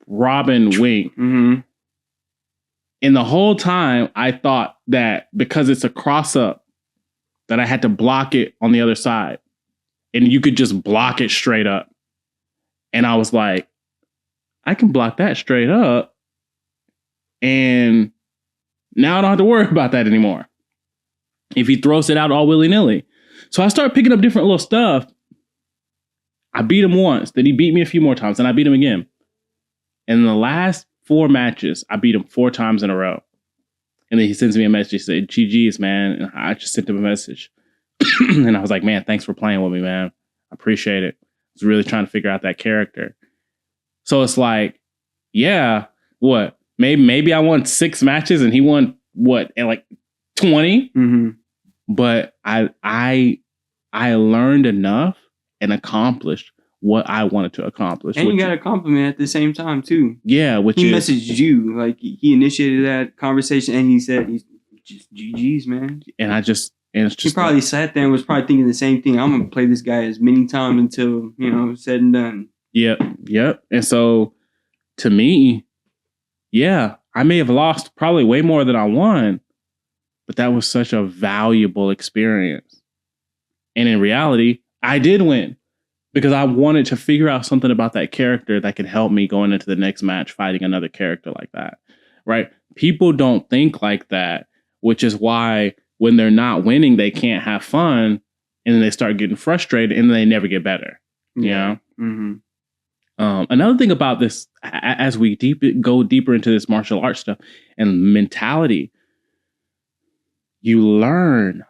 Robin wing. Mm-hmm. And the whole time I thought that because it's a cross up that I had to block it on the other side. And you could just block it straight up. And I was like, I can block that straight up. And now I don't have to worry about that anymore. If he throws it out all willy-nilly. So I started picking up different little stuff. I beat him once. Then he beat me a few more times. And I beat him again. And in the last 4 matches, I beat him 4 times in a row. And then he sends me a message. He said, GG's, man. And I just sent him a message. And I was like, man, thanks for playing with me, man. I appreciate it. I was really trying to figure out that character. So it's like, yeah, what? Maybe I won 6 matches and he won, what, at like 20? Mm-hmm. But I learned enough and accomplished what I wanted to accomplish. And you got a compliment at the same time, too. Yeah, he messaged you. Like, he initiated that conversation and he said, he's just GG's, man. And it's just... He probably sat there and was probably thinking the same thing. I'm going to play this guy as many times until, said and done. Yep. And so, to me, yeah, I may have lost probably way more than I won, but that was such a valuable experience. And in reality, I did win because I wanted to figure out something about that character that could help me going into the next match fighting another character like that, right? People don't think like that, which is why when they're not winning, they can't have fun, and then they start getting frustrated, and they never get better. You know? Mm-hmm. Another thing about this, as we go deeper into this martial arts stuff and mentality, you learn.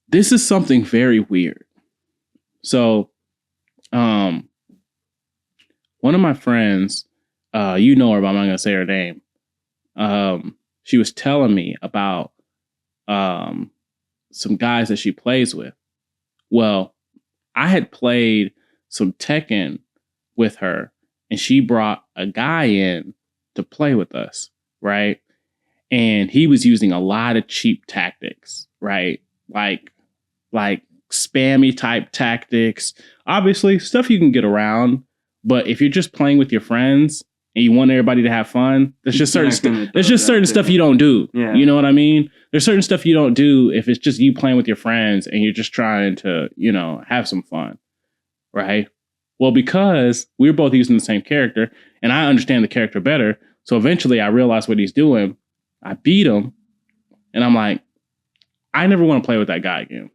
This is something very weird. So, one of my friends, you know her, but I'm not going to say her name. She was telling me about some guys that she plays with. Well, I had played some Tekken with her, and she brought a guy in to play with us, right? And he was using a lot of cheap tactics, right? Like spammy type tactics. Obviously, stuff you can get around, but if you're just playing with your friends and you want everybody to have fun, there's just certain stuff you don't do. Yeah. You know what I mean? There's certain stuff you don't do if it's just you playing with your friends and you're just trying to, have some fun, right? Well, because we were both using the same character and I understand the character better, so eventually I realized what he's doing. I beat him, and I'm like, I never want to play with that guy again.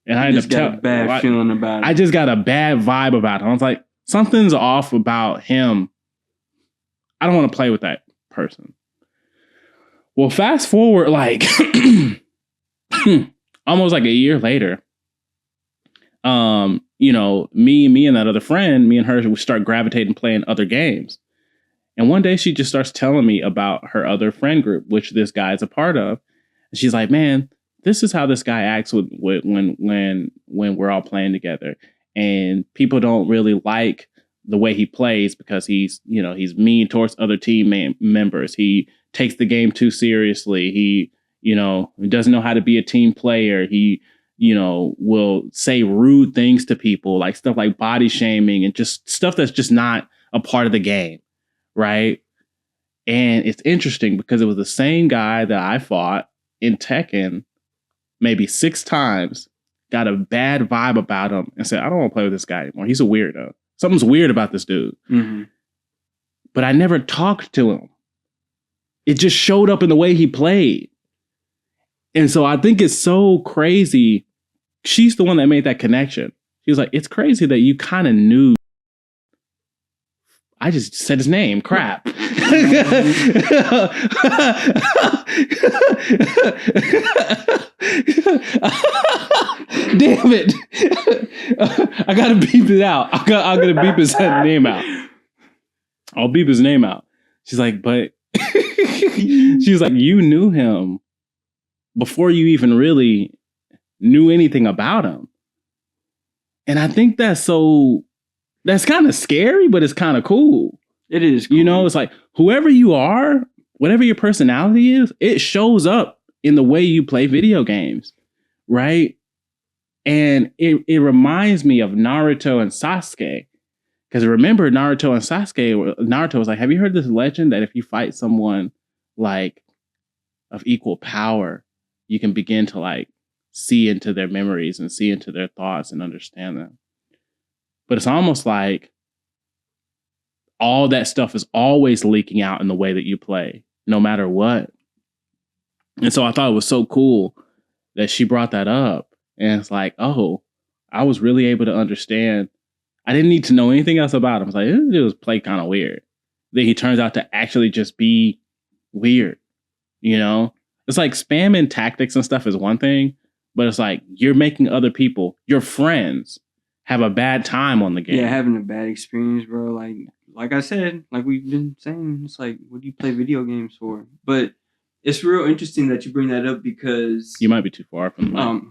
And I just got a bad feeling about it. I just got a bad vibe about him. I was like, something's off about him. I don't want to play with that person. Well, fast forward like almost like a year later. Me and that other friend, me and her, we start gravitating playing other games. And one day she just starts telling me about her other friend group, which this guy is a part of. And she's like, man, this is how this guy acts when we're all playing together. And people don't really like the way he plays because he's mean towards other team members. He takes the game too seriously. He doesn't know how to be a team player. He, will say rude things to people, like stuff like body shaming and just stuff that's just not a part of the game. Right. And it's interesting because it was the same guy that I fought in Tekken maybe 6 times, got a bad vibe about him and said, I don't want to play with this guy anymore. He's a weirdo. Something's weird about this dude. Mm-hmm. But I never talked to him. It just showed up in the way he played. And so I think it's so crazy. She's the one that made that connection. She was like, it's crazy that you kind of knew. I just said his name. Crap. Damn it. I gotta beep it out. I'm gonna beep his name out. I'll beep his name out. She's like, but she's like, you knew him before you even really knew anything about him. And I think that's kind of scary, but it's kind of cool. It is cool. It's like whoever you are, whatever your personality is, it shows up in the way you play video games, right? And it reminds me of Naruto and Sasuke. Because remember, Naruto was like, have you heard this legend that if you fight someone like of equal power, you can begin to like see into their memories and see into their thoughts and understand them? But it's almost like all that stuff is always leaking out in the way that you play, no matter what. And so I thought it was so cool that she brought that up. And it's like, oh, I was really able to understand. I didn't need to know anything else about him. I was like, this dude was play kind of weird. Then he turns out to actually just be weird. It's like spamming tactics and stuff is one thing, but it's like you're making other people, your friends, have a bad time on the game. Yeah, having a bad experience, bro. Like I said, like we've been saying, it's like, what do you play video games for? But it's real interesting that you bring that up because you might be too far from that.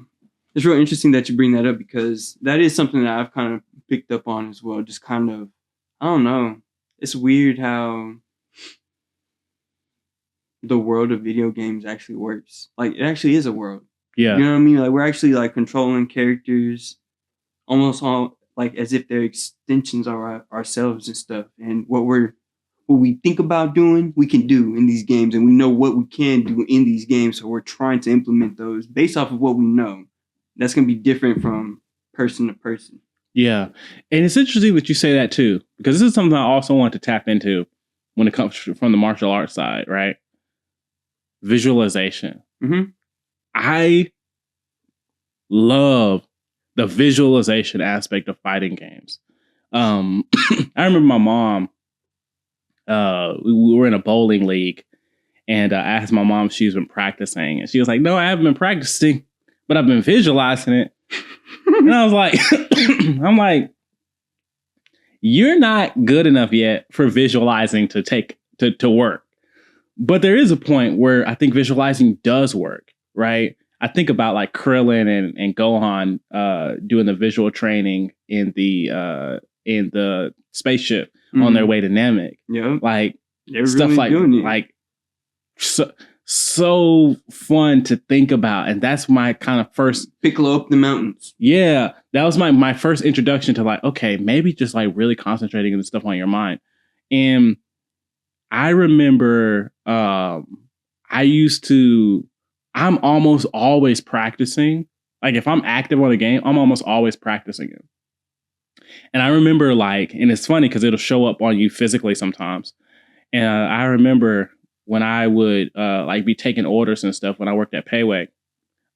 It's real interesting that you bring that up because that is something that I've kind of picked up on as well. Just kind of, I don't know. It's weird how the world of video games actually works. Like it actually is a world. Yeah. You know what I mean? Like we're actually like controlling characters almost all like as if they're extensions of ourselves and stuff. And what we think about doing, we can do in these games, and we know what we can do in these games. So we're trying to implement those based off of what we know. That's going to be different from person to person. Yeah. And it's interesting that you say that too, because this is something I also want to tap into when it comes from the martial arts side, right? Visualization. Mm-hmm. I love the visualization aspect of fighting games. I remember my mom, we were in a bowling league, and I asked my mom if she's been practicing, and she was like, no, I haven't been practicing, but I've been visualizing it. And I was like, I'm like, you're not good enough yet for visualizing to work. But there is a point where I think visualizing does work, right? I think about like Krillin and Gohan doing the visual training in the spaceship on their way to Namek. Yeah, like they're stuff really like doing it. like so fun to think about, and that's my kind of first Piccolo up the mountains. Yeah, that was my first introduction to like, okay, maybe just like really concentrating on the stuff on your mind. And I remember I'm almost always practicing. Like if I'm active on a game, I'm almost always practicing it. And I remember like, and it's funny because it'll show up on you physically sometimes. And I remember when I would like be taking orders and stuff when I worked at Payway.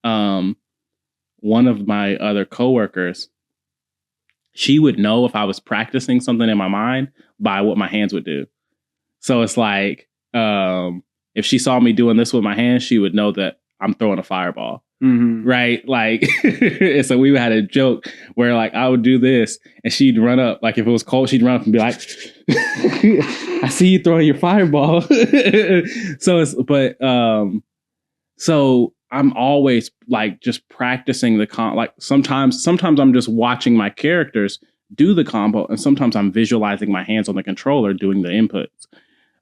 One of my other coworkers, she would know if I was practicing something in my mind by what my hands would do. So it's like, if she saw me doing this with my hands, she would know that I'm throwing a fireball. Right? Like, and so we had a joke where like I would do this and she'd run up. Like if it was cold, she'd run up and be like, I see you throwing your fireball. So I'm always like just practicing like sometimes I'm just watching my characters do the combo, and sometimes I'm visualizing my hands on the controller doing the inputs.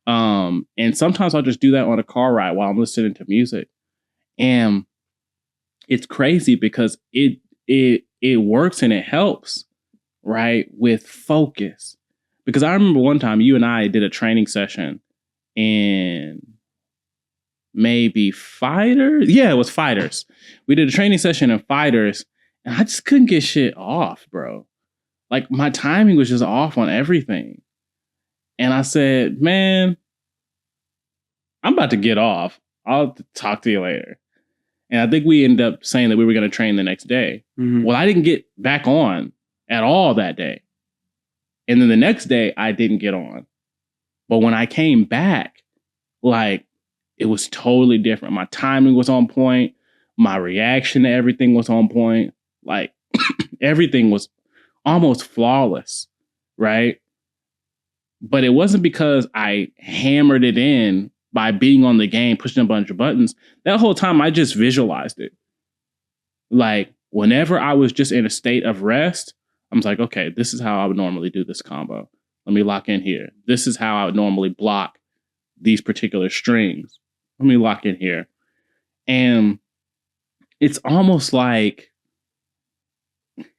And sometimes I'll just do that on a car ride while I'm listening to music. And it's crazy because it works and it helps, right, with focus. Because I remember one time you and I did a training session in maybe Fighters. Yeah, it was Fighters. We did a training session in Fighters, and I just couldn't get shit off, bro. Like my timing was just off on everything. And I said, man, I'm about to get off. I'll talk to you later. And I think we ended up saying that we were going to train the next day. Well, I didn't get back on at all that day. And then the next day, I didn't get on. But when I came back, like, it was totally different. My timing was on point. My reaction to everything was on point. Like, everything was almost flawless, right? But it wasn't because I hammered it in by being on the game, pushing a bunch of buttons. That whole time, I just visualized it. Like, whenever I was just in a state of rest, I was like, okay, this is how I would normally do this combo. Let me lock in here. This is how I would normally block these particular strings. Let me lock in here. And it's almost like,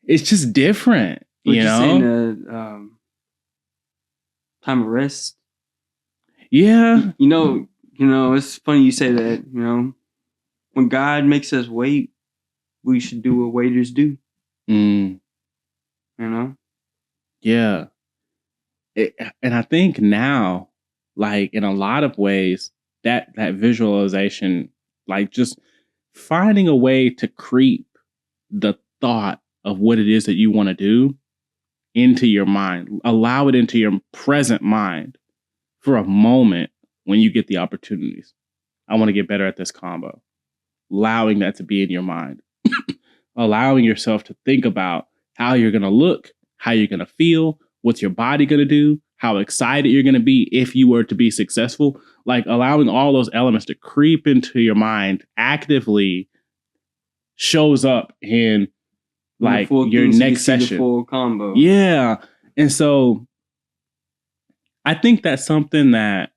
it's just different, you know? Saying a time of rest. Yeah. You know, it's funny you say that, you know. When God makes us wait, we should do what waiters do. You know? Yeah. And I think now, like in a lot of ways, that visualization, like just finding a way to creep the thought of what it is that you want to do into your mind, allow it into your present mind for a moment when you get the opportunities. I want to get better at this combo. Allowing that to be in your mind. Allowing yourself to think about how you're going to look, how you're going to feel, what's your body going to do, how excited you're going to be if you were to be successful. Like allowing all those elements to creep into your mind actively shows up in like your next session. The full combo. Yeah. And so I think that's something that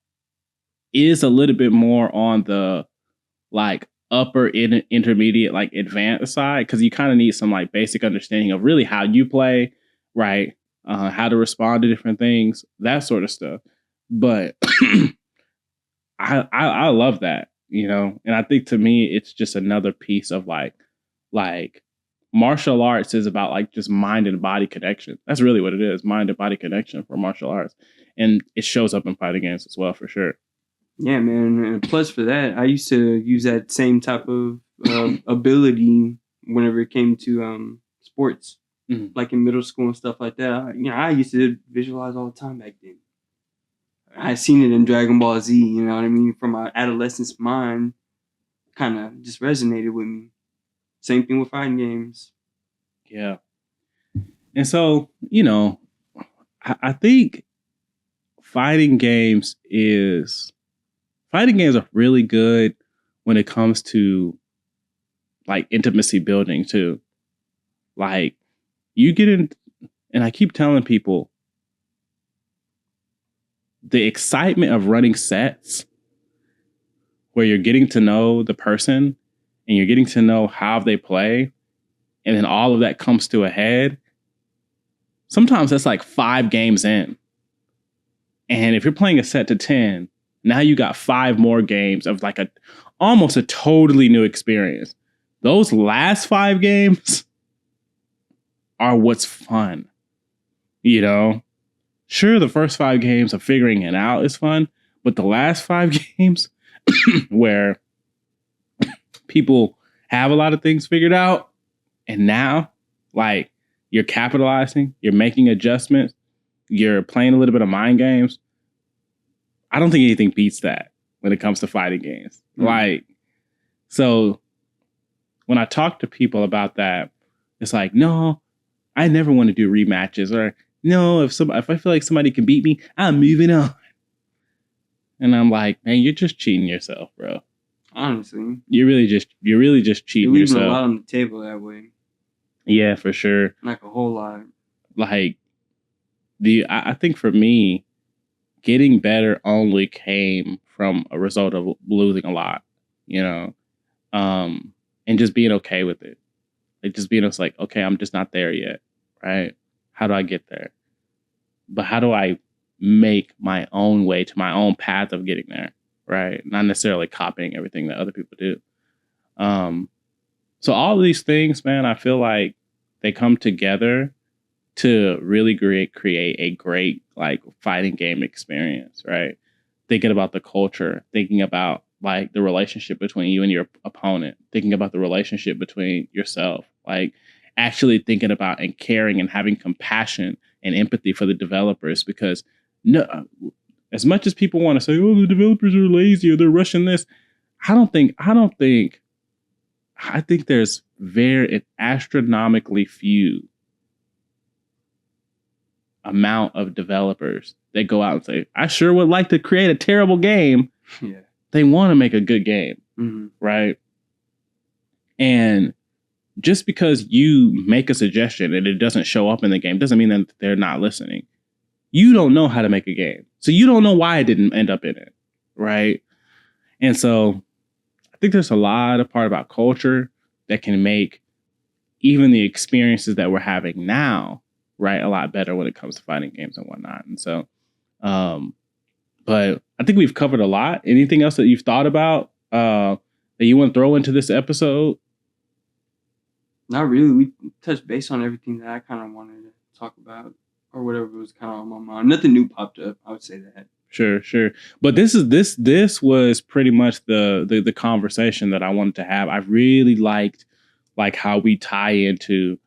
is a little bit more on the like upper intermediate, like advanced side, because you kind of need some like basic understanding of really how you play, right? How to respond to different things, that sort of stuff. But I love that, you know, and I think to me it's just another piece of like martial arts is about like just mind and body connection. That's really what it is, mind and body connection for martial arts, and it shows up in fighting games as well, for sure. Yeah, man. And plus for that, I used to use that same type of ability whenever it came to sports, like in middle school and stuff like that. I used to visualize all the time back then. I seen it in Dragon Ball Z, you know what I mean? From my adolescence mind, kind of just resonated with me. Same thing with fighting games. Yeah. And so, you know, I think fighting games are really good when it comes to like intimacy building too. Like you get in, and I keep telling people the excitement of running sets where you're getting to know the person and you're getting to know how they play, and then all of that comes to a head. Sometimes that's like 5 games in. And if you're playing a set to 10, now you got 5 more games of like almost a totally new experience. Those last 5 games are what's fun. You know, sure, the first 5 games of figuring it out is fun, but the last 5 games where people have a lot of things figured out, and now, like, you're capitalizing, you're making adjustments, you're playing a little bit of mind games. I don't think anything beats that when it comes to fighting games. Mm. Like, so when I talk to people about that, it's like, no, I never want to do rematches, or no, if I feel like somebody can beat me, I'm moving on. And I'm like, man, you're just cheating yourself, bro. Honestly, you're really just cheating yourself. You're leaving a lot on the table that way. Yeah, for sure. Like a whole lot. Like I think for me, getting better only came from a result of losing a lot, you know, and just being okay with it. Like just being like, okay, I'm just not there yet, right? How do I get there? But how do I make my own way to my own path of getting there, right? Not necessarily copying everything that other people do. So all of these things, man, I feel like they come together to really create a great like fighting game experience, right? Thinking about the culture, thinking about like the relationship between you and your opponent, thinking about the relationship between yourself, like actually thinking about and caring and having compassion and empathy for the developers, because no, as much as people want to say, oh, the developers are lazy or they're rushing this, I think there's very astronomically few amount of developers that go out and say, I sure would like to create a terrible game. Yeah. They want to make a good game, mm-hmm. right? And just because you make a suggestion and it doesn't show up in the game doesn't mean that they're not listening. You don't know how to make a game, so you don't know why it didn't end up in it, right? And so I think there's a lot of part about culture that can make even the experiences that we're having now, right, a lot better when it comes to fighting games and whatnot. And so, but I think we've covered a lot. Anything else that you've thought about that you want to throw into this episode? Not really. We touched base on everything that I kind of wanted to talk about, or whatever was kind of on my mind. Nothing new popped up, I would say that. Sure. But this was pretty much the conversation that I wanted to have. I really liked like how we tie into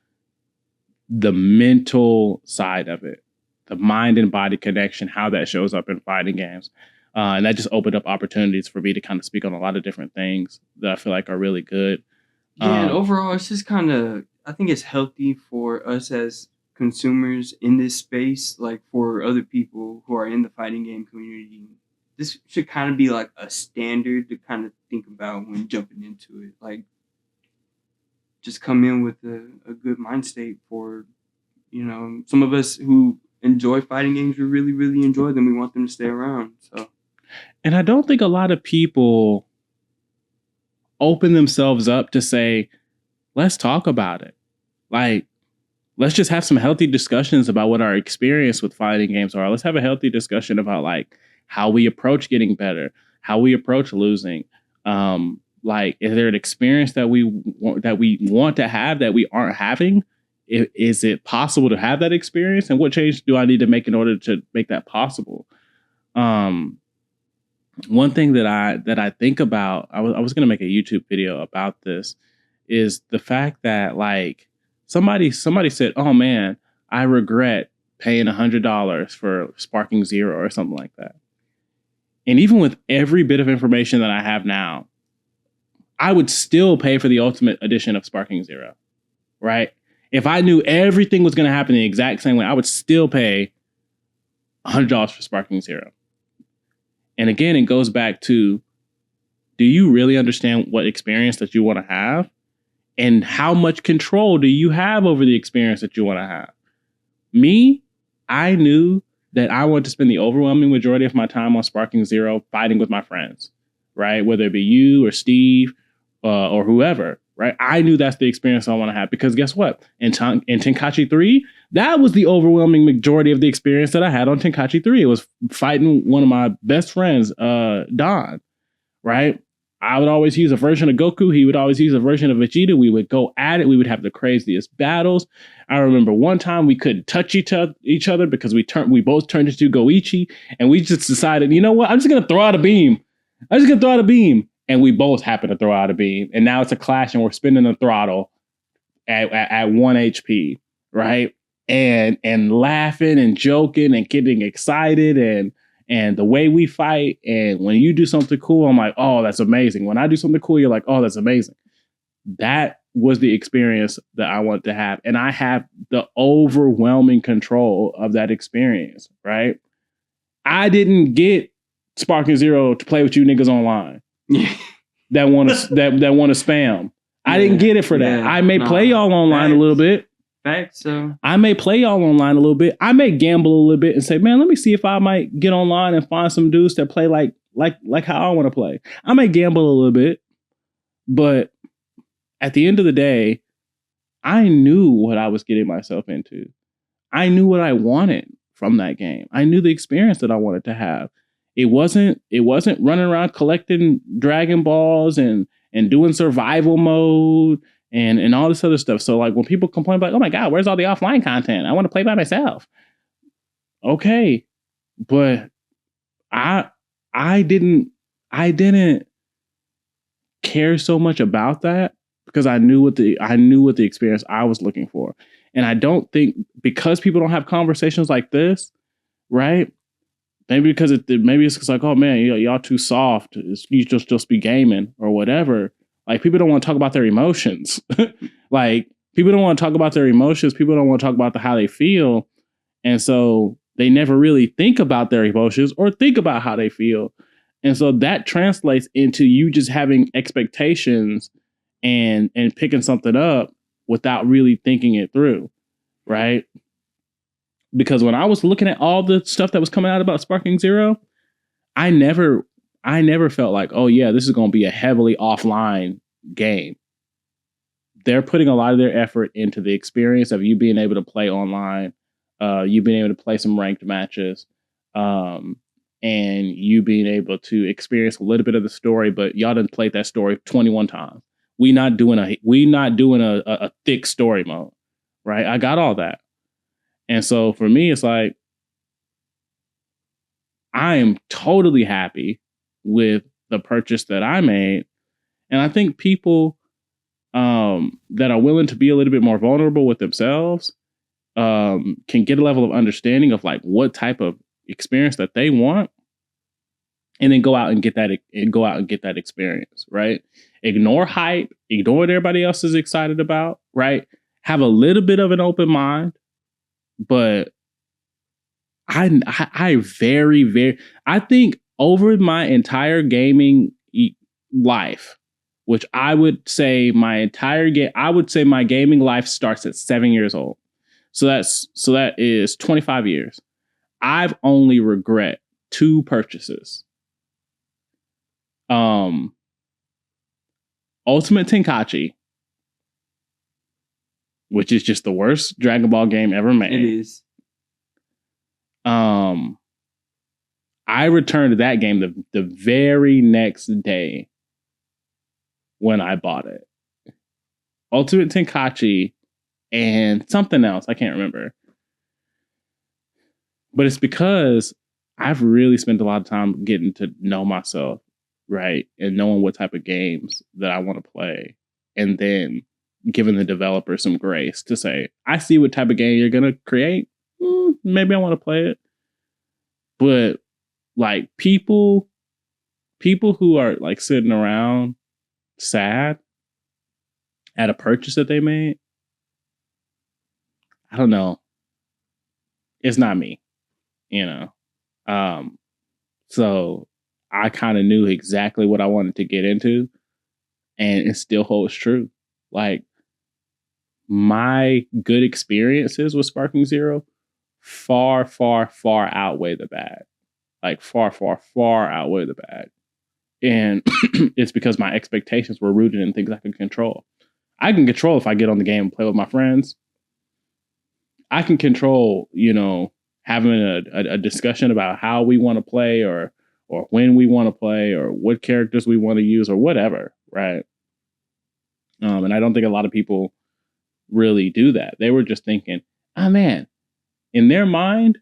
the mental side of it, the mind and body connection, how that shows up in fighting games. And that just opened up opportunities for me to kind of speak on a lot of different things that I feel like are really good. Yeah, and overall, it's just kind of, I think it's healthy for us as consumers in this space, like for other people who are in the fighting game community. This should kind of be like a standard to kind of think about when jumping into it. Like, just come in with a good mind state for, you know, some of us who enjoy fighting games, we really, really enjoy them. We want them to stay around. So, and I don't think a lot of people open themselves up to say, let's talk about it. Like, let's just have some healthy discussions about what our experience with fighting games are. Let's have a healthy discussion about like how we approach getting better, how we approach losing. Like, is there an experience that we want to have that we aren't having? Is it possible to have that experience? And what change do I need to make in order to make that possible? One thing that I think about, I was going to make a YouTube video about this, is the fact that like somebody said, oh man, I regret paying $100 for Sparking Zero or something like that. And even with every bit of information that I have now, I would still pay for the ultimate edition of Sparking Zero, right? If I knew everything was going to happen the exact same way, I would still pay $100 for Sparking Zero. And again, it goes back to, do you really understand what experience that you want to have? And how much control do you have over the experience that you want to have? Me, I knew that I wanted to spend the overwhelming majority of my time on Sparking Zero fighting with my friends, right? Whether it be you or Steve or whoever, right? I knew that's the experience I want to have because guess what? In Tenkaichi 3, that was the overwhelming majority of the experience that I had on Tenkaichi 3. It was fighting one of my best friends, Don, right? I would always use a version of Goku. He would always use a version of Vegeta. We would go at it. We would have the craziest battles. I remember one time we couldn't touch each other because we both turned into Goichi, and we just decided, you know what? I'm just gonna throw out a beam. And we both happened to throw out a beam, and now it's a clash, and we're spinning the throttle at 1 HP, right? And laughing and joking and getting excited and the way we fight, and when you do something cool, I'm like, oh, that's amazing. When I do something cool, you're like, oh, that's amazing. That was the experience that I want to have. And I have the overwhelming control of that experience, right? I didn't get Sparking Zero to play with you niggas online that want to spam. I didn't get it for that. I may play y'all online a little bit. I may play y'all online a little bit. I may gamble a little bit and say, man, let me see if I might get online and find some dudes that play like how I want to play. I may gamble a little bit, but at the end of the day, I knew what I was getting myself into. I knew what I wanted from that game. I knew the experience that I wanted to have. It wasn't running around collecting Dragon Balls and doing survival mode and all this other stuff. So like when people complain about, oh my God, where's all the offline content? I want to play by myself. Okay. But I didn't care so much about that because I knew what the experience I was looking for. And I don't think because people don't have conversations like this, right? Maybe because maybe it's like, oh man, y'all too soft. You just be gaming or whatever. Like people don't want to talk about their emotions. Like people don't want to talk about their emotions. People don't want to talk about how they feel. And so they never really think about their emotions or think about how they feel. And so that translates into you just having expectations and picking something up without really thinking it through. Right. Because when I was looking at all the stuff that was coming out about Sparking Zero, I never felt like, oh yeah, this is going to be a heavily offline game. They're putting a lot of their effort into the experience of you being able to play online, you being able to play some ranked matches, and you being able to experience a little bit of the story. But y'all done played that story 21 times. We not doing a thick story mode, right? I got all that. And so for me, it's like, I am totally happy with the purchase that I made. And I think people that are willing to be a little bit more vulnerable with themselves can get a level of understanding of like what type of experience that they want. And then go out and get that experience, right? Ignore hype, ignore what everybody else is excited about, right? Have a little bit of an open mind. But I think over my entire gaming life, which I would say my gaming life starts at 7 years old. So that is 25 years. I've only regret 2 purchases. Ultimate Tenkaichi, which is just the worst Dragon Ball game ever made. It is. I returned to that game the very next day when I bought it. Ultimate Tenkaichi and something else. I can't remember. But it's because I've really spent a lot of time getting to know myself, right? And knowing what type of games that I want to play. And then giving the developer some grace to say, I see what type of game you're going to create. Maybe I want to play it. But like people who are like sitting around sad at a purchase that they made, I don't know. It's not me, you know? So I kind of knew exactly what I wanted to get into, and it still holds true. Like, my good experiences with Sparking Zero far, far, far outweigh the bad. Like, far, far, far outweigh the bad. And it's because my expectations were rooted in things I can control. I can control if I get on the game and play with my friends. I can control, having a discussion about how we want to play or when we want to play or what characters we want to use or whatever, right? And I don't think a lot of people really do that. They were just thinking, oh man, in their mind,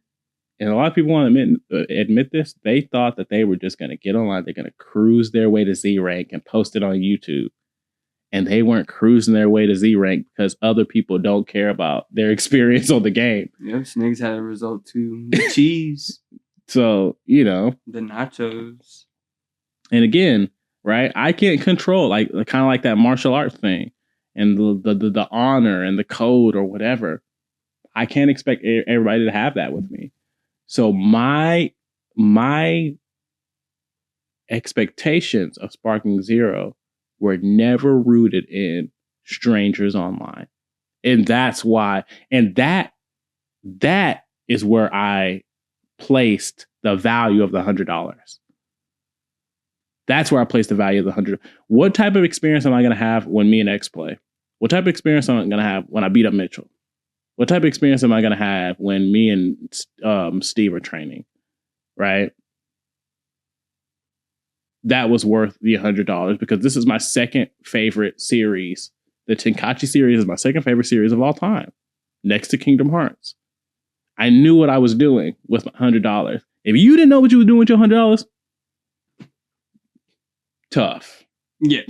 and a lot of people want to admit this, they thought that they were just going to get online, they're going to cruise their way to Z rank and post it on YouTube. And they weren't cruising their way to Z rank because other people don't care about their experience on the game. Yep, Snakes had a result too. The cheese. So, the nachos. And again, right, I can't control, like kind of like that martial arts thing and the honor and the code or whatever. I can't expect everybody to have that with me. So my expectations of Sparking Zero were never rooted in strangers online. And that's why, and that is where I placed the value of the $100. That's where I placed the value of the $100. What type of experience am I going to have when me and X play? What type of experience am I going to have when I beat up Mitchell? What type of experience am I going to have when me and Steve are training? Right? That was worth the $100 because this is my second favorite series. The Tenkaichi series is my second favorite series of all time, next to Kingdom Hearts. I knew what I was doing with my $100. If you didn't know what you were doing with your $100, tough. Yeah.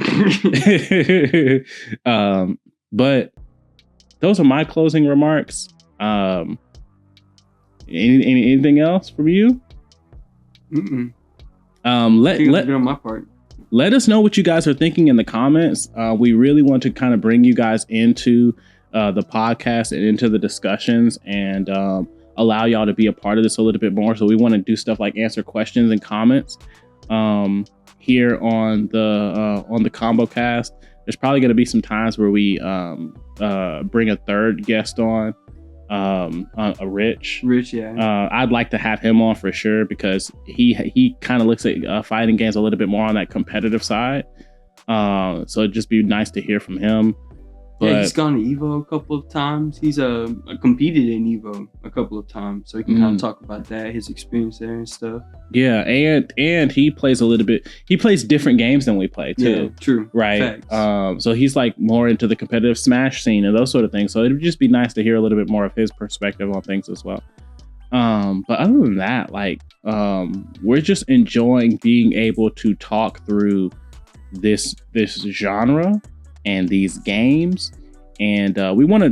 But those are my closing remarks. Anything else from you? Mm-mm. Let on my part. Let us know what you guys are thinking in the comments. We really want to kind of bring you guys into the podcast and into the discussions and allow y'all to be a part of this a little bit more. So we want to do stuff like answer questions and comments here on the Kombocast. There's probably going to be some times where we bring a third guest on. Rich, yeah. I'd like to have him on for sure because he kind of looks at fighting games a little bit more on that competitive side. So it'd just be nice to hear from him. But he's gone to Evo a couple of times. He's competed in Evo a couple of times, so he can kind of talk about that, his experience there and stuff. Yeah, and he plays a little bit. He plays different games than we play too. Yeah, true. Right. So he's like more into the competitive Smash scene and those sort of things. So it'd just be nice to hear a little bit more of his perspective on things as well. But other than that, we're just enjoying being able to talk through this genre and these games, and we want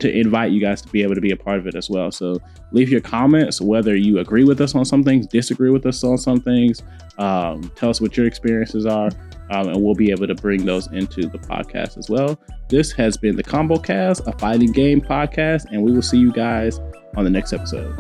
to invite you guys to be able to be a part of it as well. So leave your comments, whether you agree with us on some things, disagree with us on some things. Tell us what your experiences are, and we'll be able to bring those into the podcast as well. This has been the Kombocast, a fighting game podcast, and we will see you guys on the next episode.